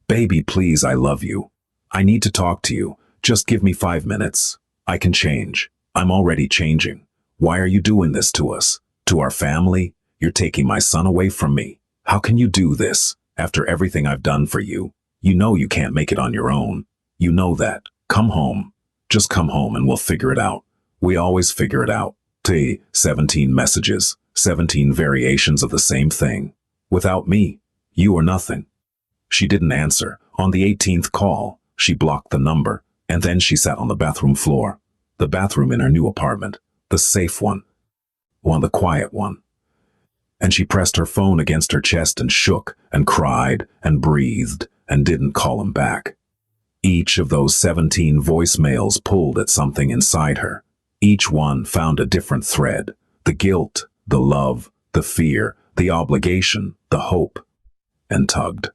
Baby, please, I love you. I need to talk to you. Just give me 5 minutes. I can change. I'm already changing. Why are you doing this to us? To our family? You're taking my son away from me. How can you do this? After everything I've done for you, you know you can't make it on your own. You know that. Come home. Just come home and we'll figure it out. We always figure it out. 17 messages, 17 variations of the same thing. Without me, you are nothing. She didn't answer. On the 18th call, she blocked the number, and then she sat on the bathroom floor. The bathroom in her new apartment. The safe one. The quiet one. And she pressed her phone against her chest and shook and cried and breathed and didn't call him back. Each of those 17 voicemails pulled at something inside her. Each one found a different thread. The guilt, the love, the fear, the obligation, the hope, and tugged.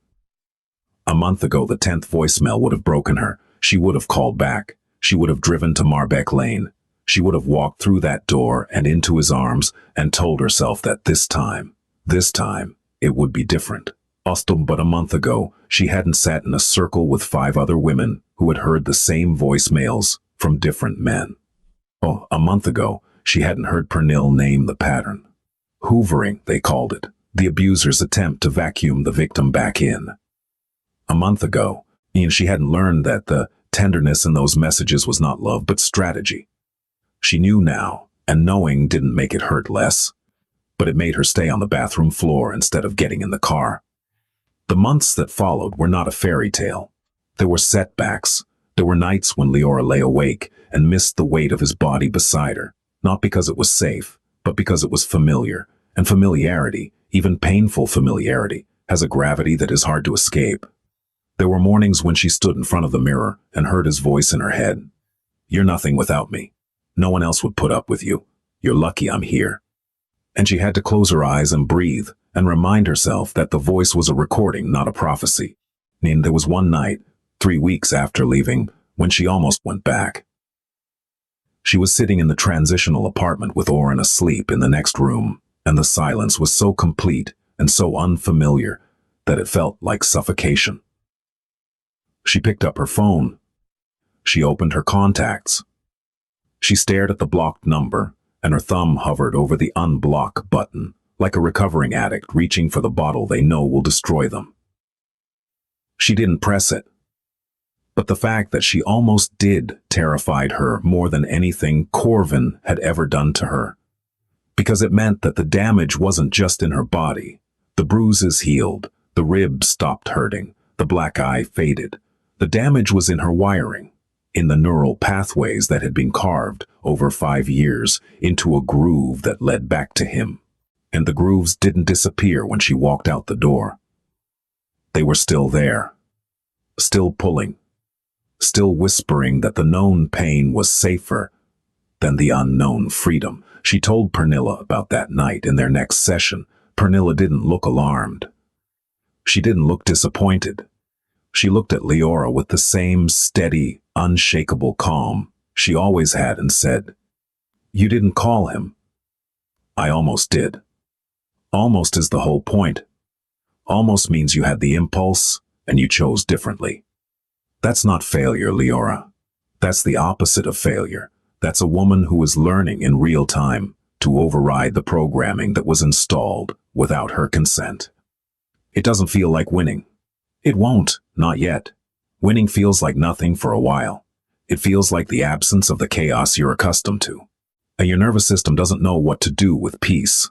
A month ago, the 10th voicemail would have broken her. She would have called back. She would have driven to Marbeck Lane. She would have walked through that door and into his arms and told herself that this time, it would be different. But a month ago, she hadn't sat in a circle with 5 other women who had heard the same voicemails from different men. A month ago, she hadn't heard Pernille name the pattern. Hoovering, they called it, the abuser's attempt to vacuum the victim back in. A month ago, she hadn't learned that the tenderness in those messages was not love but strategy. She knew now, and knowing didn't make it hurt less, but it made her stay on the bathroom floor instead of getting in the car. The months that followed were not a fairy tale. There were setbacks. There were nights when Leora lay awake and missed the weight of his body beside her, not because it was safe, but because it was familiar. And familiarity, even painful familiarity, has a gravity that is hard to escape. There were mornings when she stood in front of the mirror and heard his voice in her head. "You're nothing without me. No one else would put up with you. You're lucky I'm here." And she had to close her eyes and breathe and remind herself that the voice was a recording, not a prophecy. And there was one night, 3 weeks after leaving, when she almost went back. She was sitting in the transitional apartment with Oren asleep in the next room, and the silence was so complete and so unfamiliar that it felt like suffocation. She picked up her phone. She opened her contacts. She stared at the blocked number, and her thumb hovered over the unblock button, like a recovering addict reaching for the bottle they know will destroy them. She didn't press it. But the fact that she almost did terrified her more than anything Corvin had ever done to her. Because it meant that the damage wasn't just in her body. The bruises healed, the ribs stopped hurting, the black eye faded. The damage was in her wiring, in the neural pathways that had been carved over 5 years into a groove that led back to him. And the grooves didn't disappear when she walked out the door. They were still there, still pulling, still whispering that the known pain was safer than the unknown freedom. She told Pernilla about that night in their next session. Pernilla didn't look alarmed. She didn't look disappointed. She looked at Leora with the same steady, unshakable calm she always had and said, "You didn't call him." "I almost did." Almost is the whole point. Almost means you had the impulse and you chose differently. That's not failure, Leora. That's the opposite of failure. That's a woman who is learning in real time to override the programming that was installed without her consent. It doesn't feel like winning. It won't, not yet. Winning feels like nothing for a while. It feels like the absence of the chaos you're accustomed to. And your nervous system doesn't know what to do with peace.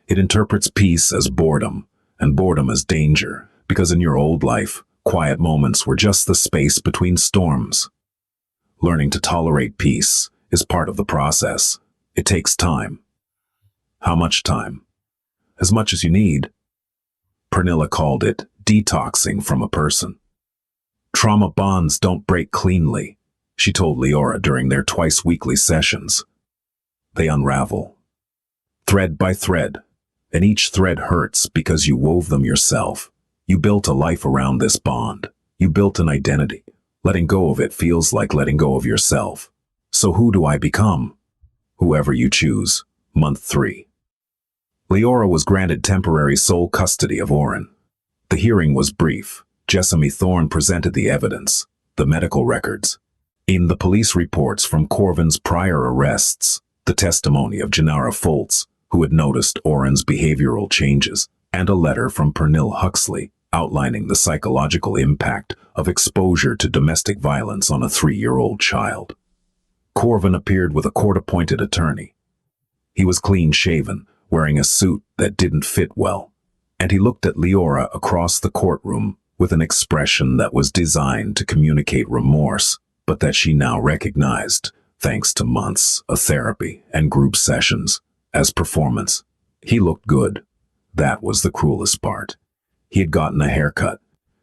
It interprets peace as boredom, and boredom as danger, because in your old life, quiet moments were just the space between storms. Learning to tolerate peace is part of the process. It takes time. How much time? As much as you need. Pernilla called it detoxing from a person. Trauma bonds don't break cleanly, she told Leora during their twice-weekly sessions. They unravel, thread by thread, and each thread hurts because you wove them yourself. You built a life around this bond. You built an identity. Letting go of it feels like letting go of yourself. So who do I become? Whoever you choose. Month 3. Leora was granted temporary sole custody of Oren. The hearing was brief. Jessamy Thorne presented the evidence, the medical records. In the police reports from Corvin's prior arrests, the testimony of Janara Foltz, who had noticed Oren's behavioral changes, and a letter from Pernille Huxley outlining the psychological impact of exposure to domestic violence on a 3-year-old child. Corvin appeared with a court-appointed attorney. He was clean-shaven, wearing a suit that didn't fit well, and he looked at Leora across the courtroom with an expression that was designed to communicate remorse, but that she now recognized, thanks to months of therapy and group sessions, as performance. He looked good. That was the cruelest part. He had gotten a haircut.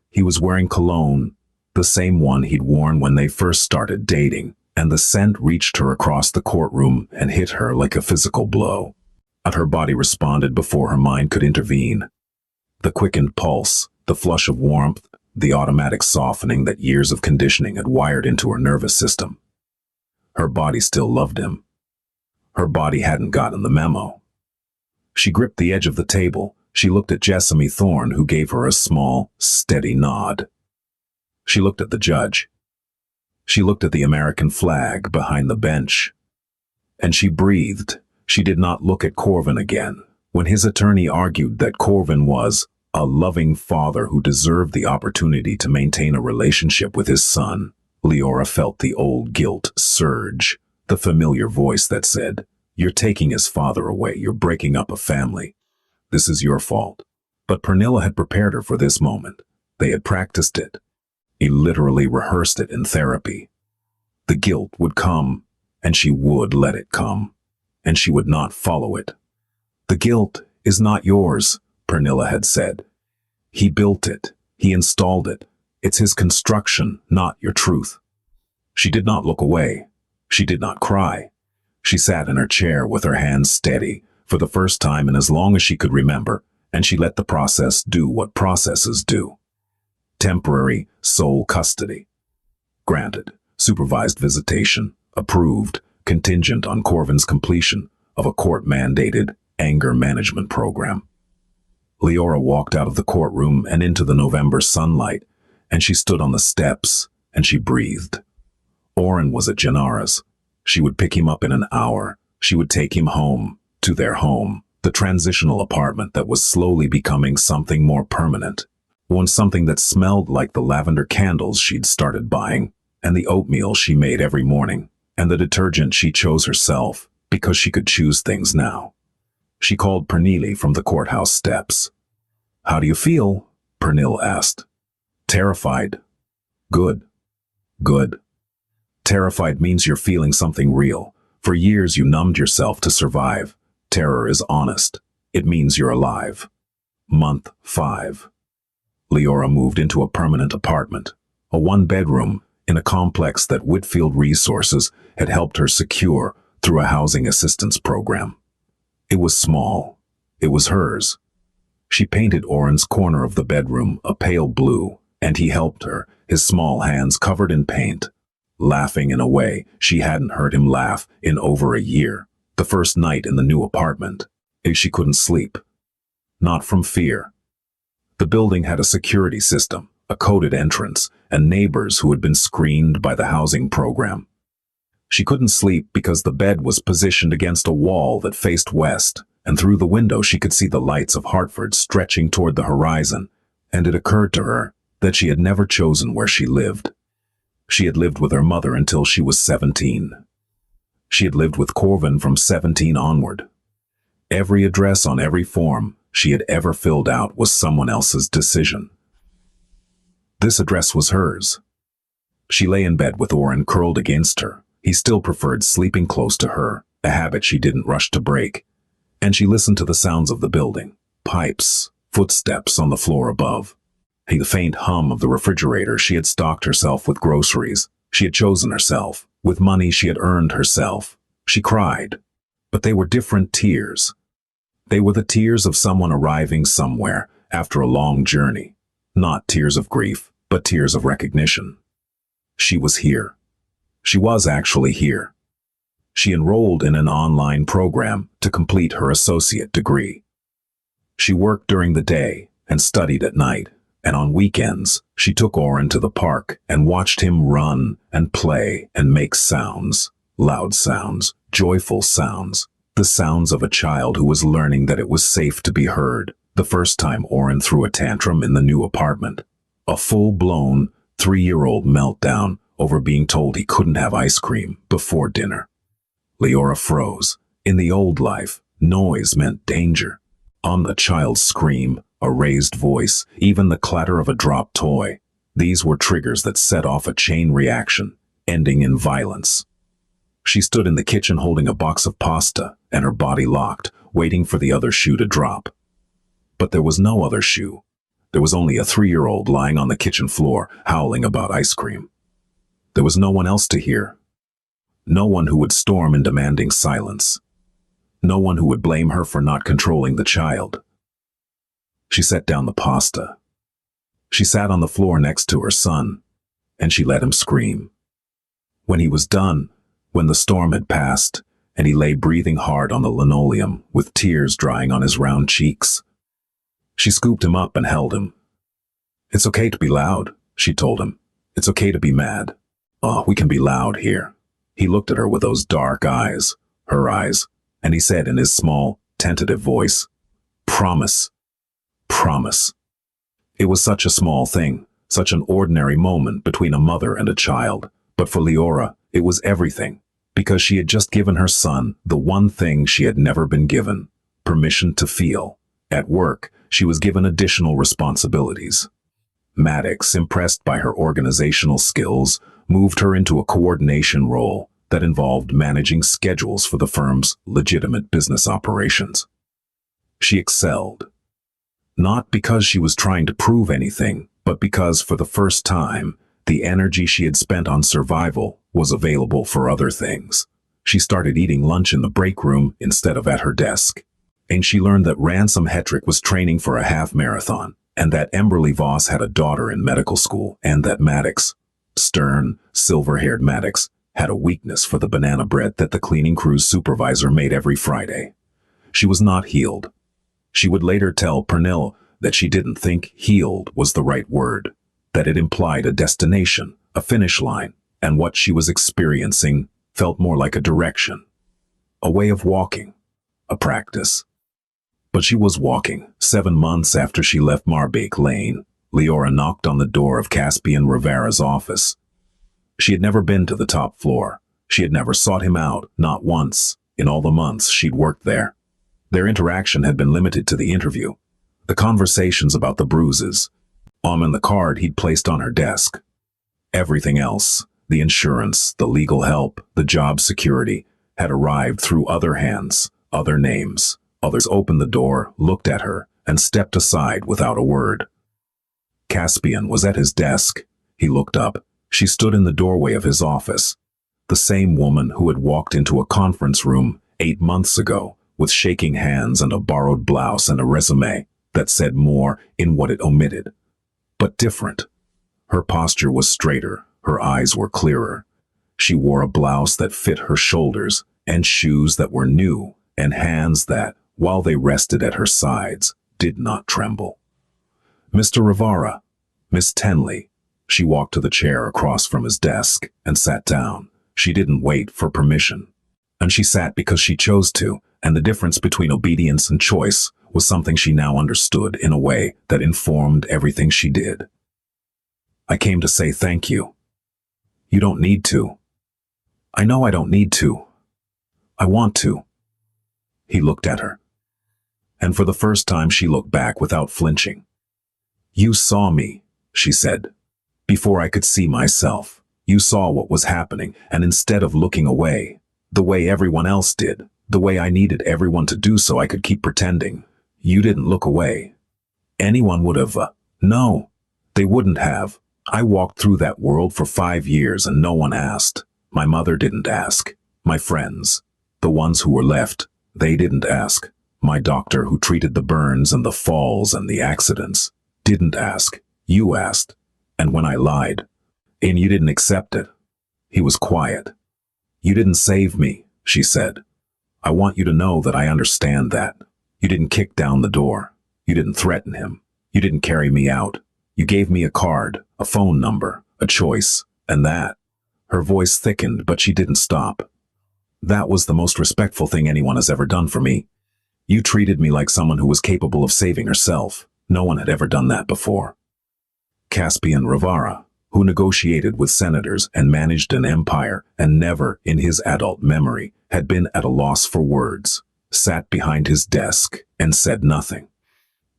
He was wearing cologne, the same one he'd worn when they first started dating, and the scent reached her across the courtroom and hit her like a physical blow. But her body responded before her mind could intervene. The quickened pulse, the flush of warmth, the automatic softening that years of conditioning had wired into her nervous system. Her body still loved him. Her body hadn't gotten the memo. She gripped the edge of the table. She looked at Jessamy Thorne, who gave her a small, steady nod. She looked at the judge. She looked at the American flag behind the bench. And she breathed. She did not look at Corvin again. When his attorney argued that Corvin was a loving father who deserved the opportunity to maintain a relationship with his son, Leora felt the old guilt surge, the familiar voice that said, "You're taking his father away. You're breaking up a family. This is your fault." But Pernilla had prepared her for this moment. They had practiced it. He literally rehearsed it in therapy. The guilt would come, and she would let it come, and she would not follow it. The guilt is not yours, Pernilla had said. He built it. He installed it. It's his construction, not your truth. She did not look away. She did not cry. She sat in her chair with her hands steady, for the first time in as long as she could remember, and she let the process do what processes do. Temporary sole custody. Granted. Supervised visitation. Approved. Contingent on Corvin's completion of a court-mandated anger management program. Leora walked out of the courtroom and into the November sunlight, and she stood on the steps, and she breathed. Oren was at Gennara's. She would pick him up in an hour. She would take him home, to their home, the transitional apartment that was slowly becoming something more permanent. Something that smelled like the lavender candles she'd started buying, and the oatmeal she made every morning, and the detergent she chose herself, because she could choose things now. She called Pernille from the courthouse steps. "How do you feel?" Pernille asked. "Terrified." "Good. Good. Terrified means you're feeling something real. For years you numbed yourself to survive. Terror is honest. It means you're alive." Month 5. Leora moved into a permanent apartment, a one-bedroom, in a complex that Whitfield Resources had helped her secure through a housing assistance program. It was small. It was hers. She painted Oren's corner of the bedroom a pale blue, and he helped her, his small hands covered in paint, laughing in a way she hadn't heard him laugh in over a year. The first night in the new apartment, she couldn't sleep. Not from fear. The building had a security system, a coded entrance, and neighbors who had been screened by the housing program. She couldn't sleep because the bed was positioned against a wall that faced west, and through the window she could see the lights of Hartford stretching toward the horizon, and it occurred to her that she had never chosen where she lived. She had lived with her mother until she was 17. She had lived with Corvin from 17 onward. Every address on every form she had ever filled out was someone else's decision. This address was hers. She lay in bed with Oren curled against her. He still preferred sleeping close to her, a habit she didn't rush to break. And she listened to the sounds of the building, pipes, footsteps on the floor above. The faint hum of the refrigerator. She had stocked herself with groceries. She had chosen herself, with money she had earned herself. She cried, but they were different tears. They were the tears of someone arriving somewhere after a long journey. Not tears of grief, but tears of recognition. She was here. She was actually here. She enrolled in an online program to complete her associate degree. She worked during the day and studied at night, and on weekends she took Oren to the park and watched him run and play and make sounds, loud sounds, joyful sounds, the sounds of a child who was learning that it was safe to be heard. The first time Oren threw a tantrum in the new apartment, a full-blown 3-year-old meltdown over being told he couldn't have ice cream before dinner. Leora froze. In the old life, noise meant danger. On a child's scream, a raised voice, even the clatter of a dropped toy. These were triggers that set off a chain reaction, ending in violence. She stood in the kitchen holding a box of pasta, and her body locked, waiting for the other shoe to drop. But there was no other shoe. There was only a 3-year-old lying on the kitchen floor, howling about ice cream. There was no one else to hear. No one who would storm in demanding silence. No one who would blame her for not controlling the child. She set down the pasta. She sat on the floor next to her son, and she let him scream. When he was done, when the storm had passed, and he lay breathing hard on the linoleum with tears drying on his round cheeks, she scooped him up and held him. "It's okay to be loud," she told him. "It's okay to be mad. Oh, we can be loud here." He looked at her with those dark eyes, her eyes, and he said in his small, tentative voice, "Promise. Promise." It was such a small thing, such an ordinary moment between a mother and a child, but for Leora, it was everything, because she had just given her son the one thing she had never been given, permission to feel. At work, she was given additional responsibilities. Maddox, impressed by her organizational skills, moved her into a coordination role that involved managing schedules for the firm's legitimate business operations. She excelled, not because she was trying to prove anything, but because for the first time, the energy she had spent on survival was available for other things. She started eating lunch in the break room instead of at her desk. And she learned that Ransom Hetrick was training for a half marathon, and that Emberly Voss had a daughter in medical school, and that Maddox, stern, silver-haired Maddox, had a weakness for the banana bread that the cleaning crew's supervisor made every Friday. She was not healed. She would later tell Pernille that she didn't think healed was the right word, that it implied a destination, a finish line, and what she was experiencing felt more like a direction, a way of walking, a practice. But she was walking. 7 months after she left Marbeek Lane, Leora knocked on the door of Caspian Rivera's office. She had never been to the top floor. She had never sought him out, not once, in all the months she'd worked there. Their interaction had been limited to the interview, the conversations about the bruises, and the card he'd placed on her desk. Everything else, the insurance, the legal help, the job security, had arrived through other hands, other names. Others opened the door, looked at her, and stepped aside without a word. Caspian was at his desk. He looked up. She stood in the doorway of his office. The same woman who had walked into a conference room 8 months ago with shaking hands and a borrowed blouse and a resume that said more in what it omitted. But different. Her posture was straighter. Her eyes were clearer. She wore a blouse that fit her shoulders and shoes that were new and hands that, while they rested at her sides, did not tremble. Mr. Rivera, Miss Tenley. She walked to the chair across from his desk and sat down. She didn't wait for permission. And she sat because she chose to, and the difference between obedience and choice was something she now understood in a way that informed everything she did. I came to say thank you. You don't need to. I know I don't need to. I want to. He looked at her. And for the first time she looked back without flinching. You saw me, she said. Before I could see myself, you saw what was happening, and instead of looking away, the way everyone else did, the way I needed everyone to do so I could keep pretending, you didn't look away. Anyone would have, no, they wouldn't have. I walked through that world for 5 years and no one asked. My mother didn't ask. My friends, the ones who were left, they didn't ask. My doctor who treated the burns and the falls and the accidents didn't ask. You asked. And when I lied, and you didn't accept it. He was quiet. You didn't save me, she said. I want you to know that I understand that. You didn't kick down the door. You didn't threaten him. You didn't carry me out. You gave me a card, a phone number, a choice, and that. Her voice thickened, but she didn't stop. That was the most respectful thing anyone has ever done for me. You treated me like someone who was capable of saving herself. No one had ever done that before. Caspian Rivera, who negotiated with senators and managed an empire and never, in his adult memory, had been at a loss for words, sat behind his desk and said nothing.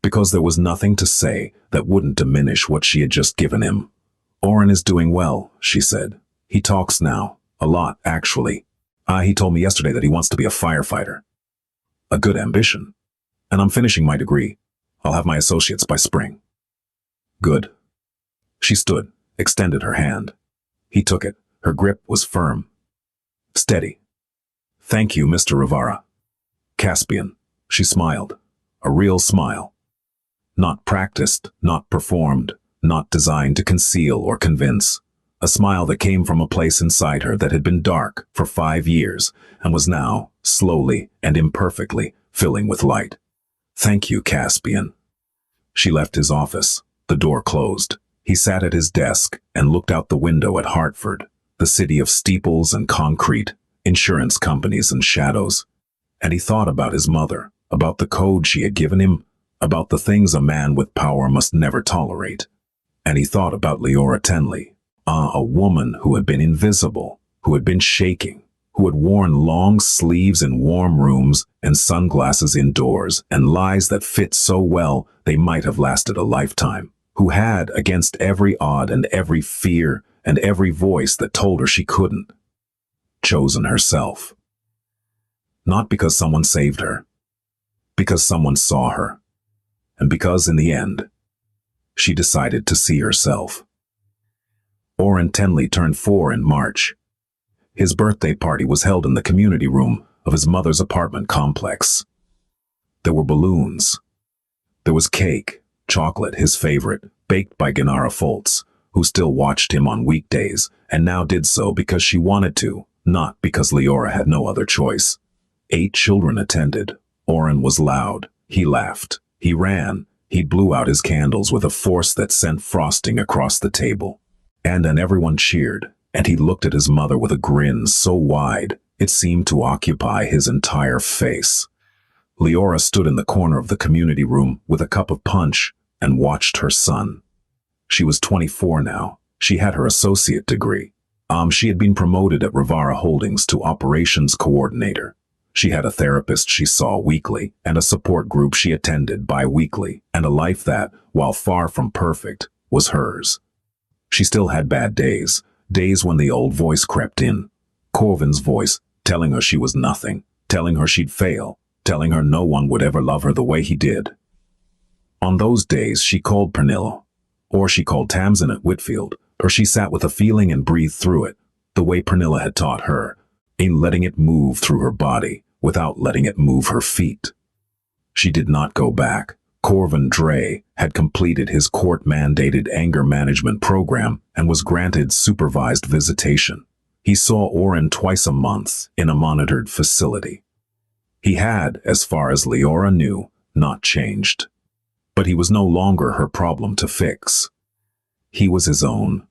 Because there was nothing to say that wouldn't diminish what she had just given him. Oren is doing well, she said. He talks now. A lot, actually. He told me yesterday that he wants to be a firefighter. A good ambition. And I'm finishing my degree. I'll have my associates by spring. Good. She stood, extended her hand. He took it. Her grip was firm. Steady. Thank you, Mr. Rivera. Caspian. She smiled. A real smile. Not practiced, not performed, not designed to conceal or convince. A smile that came from a place inside her that had been dark for 5 years and was now, slowly and imperfectly, filling with light. Thank you, Caspian. She left his office. The door closed. He sat at his desk and looked out the window at Hartford, the city of steeples and concrete, insurance companies and shadows. And he thought about his mother, about the code she had given him, about the things a man with power must never tolerate. And he thought about Leora Tenley, a woman who had been invisible, who had been shaking, who had worn long sleeves in warm rooms and sunglasses indoors and lies that fit so well they might have lasted a lifetime, who had, against every odd and every fear and every voice that told her she couldn't, chosen herself. Not because someone saved her, because someone saw her, and because in the end, she decided to see herself. Oren Tenley turned 4 in March. His birthday party was held in the community room of his mother's apartment complex. There were balloons. There was cake, chocolate, his favorite, baked by Gennara Foltz, who still watched him on weekdays and now did so because she wanted to, not because Leora had no other choice. 8 children attended. Oren was loud. He laughed. He ran. He blew out his candles with a force that sent frosting across the table. And then everyone cheered, and he looked at his mother with a grin so wide it seemed to occupy his entire face. Leora stood in the corner of the community room with a cup of punch and watched her son. She was 24 now. She had her associate degree. She had been promoted at Rivara Holdings to operations coordinator. She had a therapist she saw weekly and a support group she attended bi-weekly, and a life that, while far from perfect, was hers. She still had bad days, days when the old voice crept in. Corvin's voice, telling her she was nothing, telling her she'd fail, telling her no one would ever love her the way he did. On those days, she called Pernille, or she called Tamsin at Whitfield, or she sat with a feeling and breathed through it, the way Pernille had taught her, in letting it move through her body, without letting it move her feet. She did not go back. Corvin Dre had completed his court-mandated anger management program and was granted supervised visitation. He saw Oren twice a month in a monitored facility. He had, as far as Leora knew, not changed. But he was no longer her problem to fix. He was his own.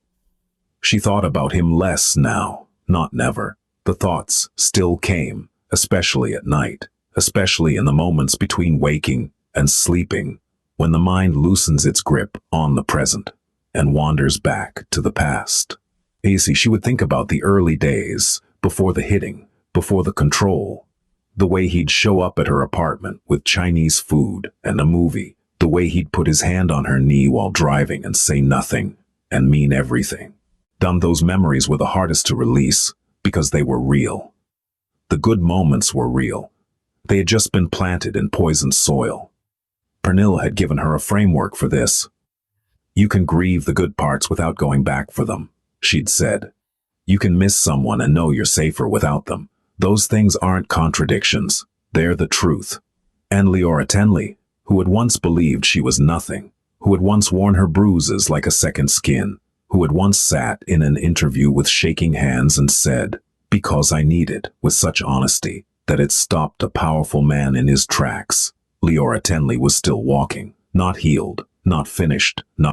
She thought about him less now, not never. The thoughts still came, especially at night, especially in the moments between waking and sleeping, when the mind loosens its grip on the present and wanders back to the past. She would think about the early days, before the hitting, before the control, the way he'd show up at her apartment with Chinese food and a movie, the way he'd put his hand on her knee while driving and say nothing and mean everything. Those memories were the hardest to release because they were real. The good moments were real. They had just been planted in poisoned soil. Pernille had given her a framework for this. You can grieve the good parts without going back for them, she'd said. You can miss someone and know you're safer without them. Those things aren't contradictions. They're the truth. And Leora Tenley, who had once believed she was nothing, who had once worn her bruises like a second skin, who had once sat in an interview with shaking hands and said, "Because I need it," with such honesty that it stopped a powerful man in his tracks. Leora Tenley was still walking, not healed, not finished, not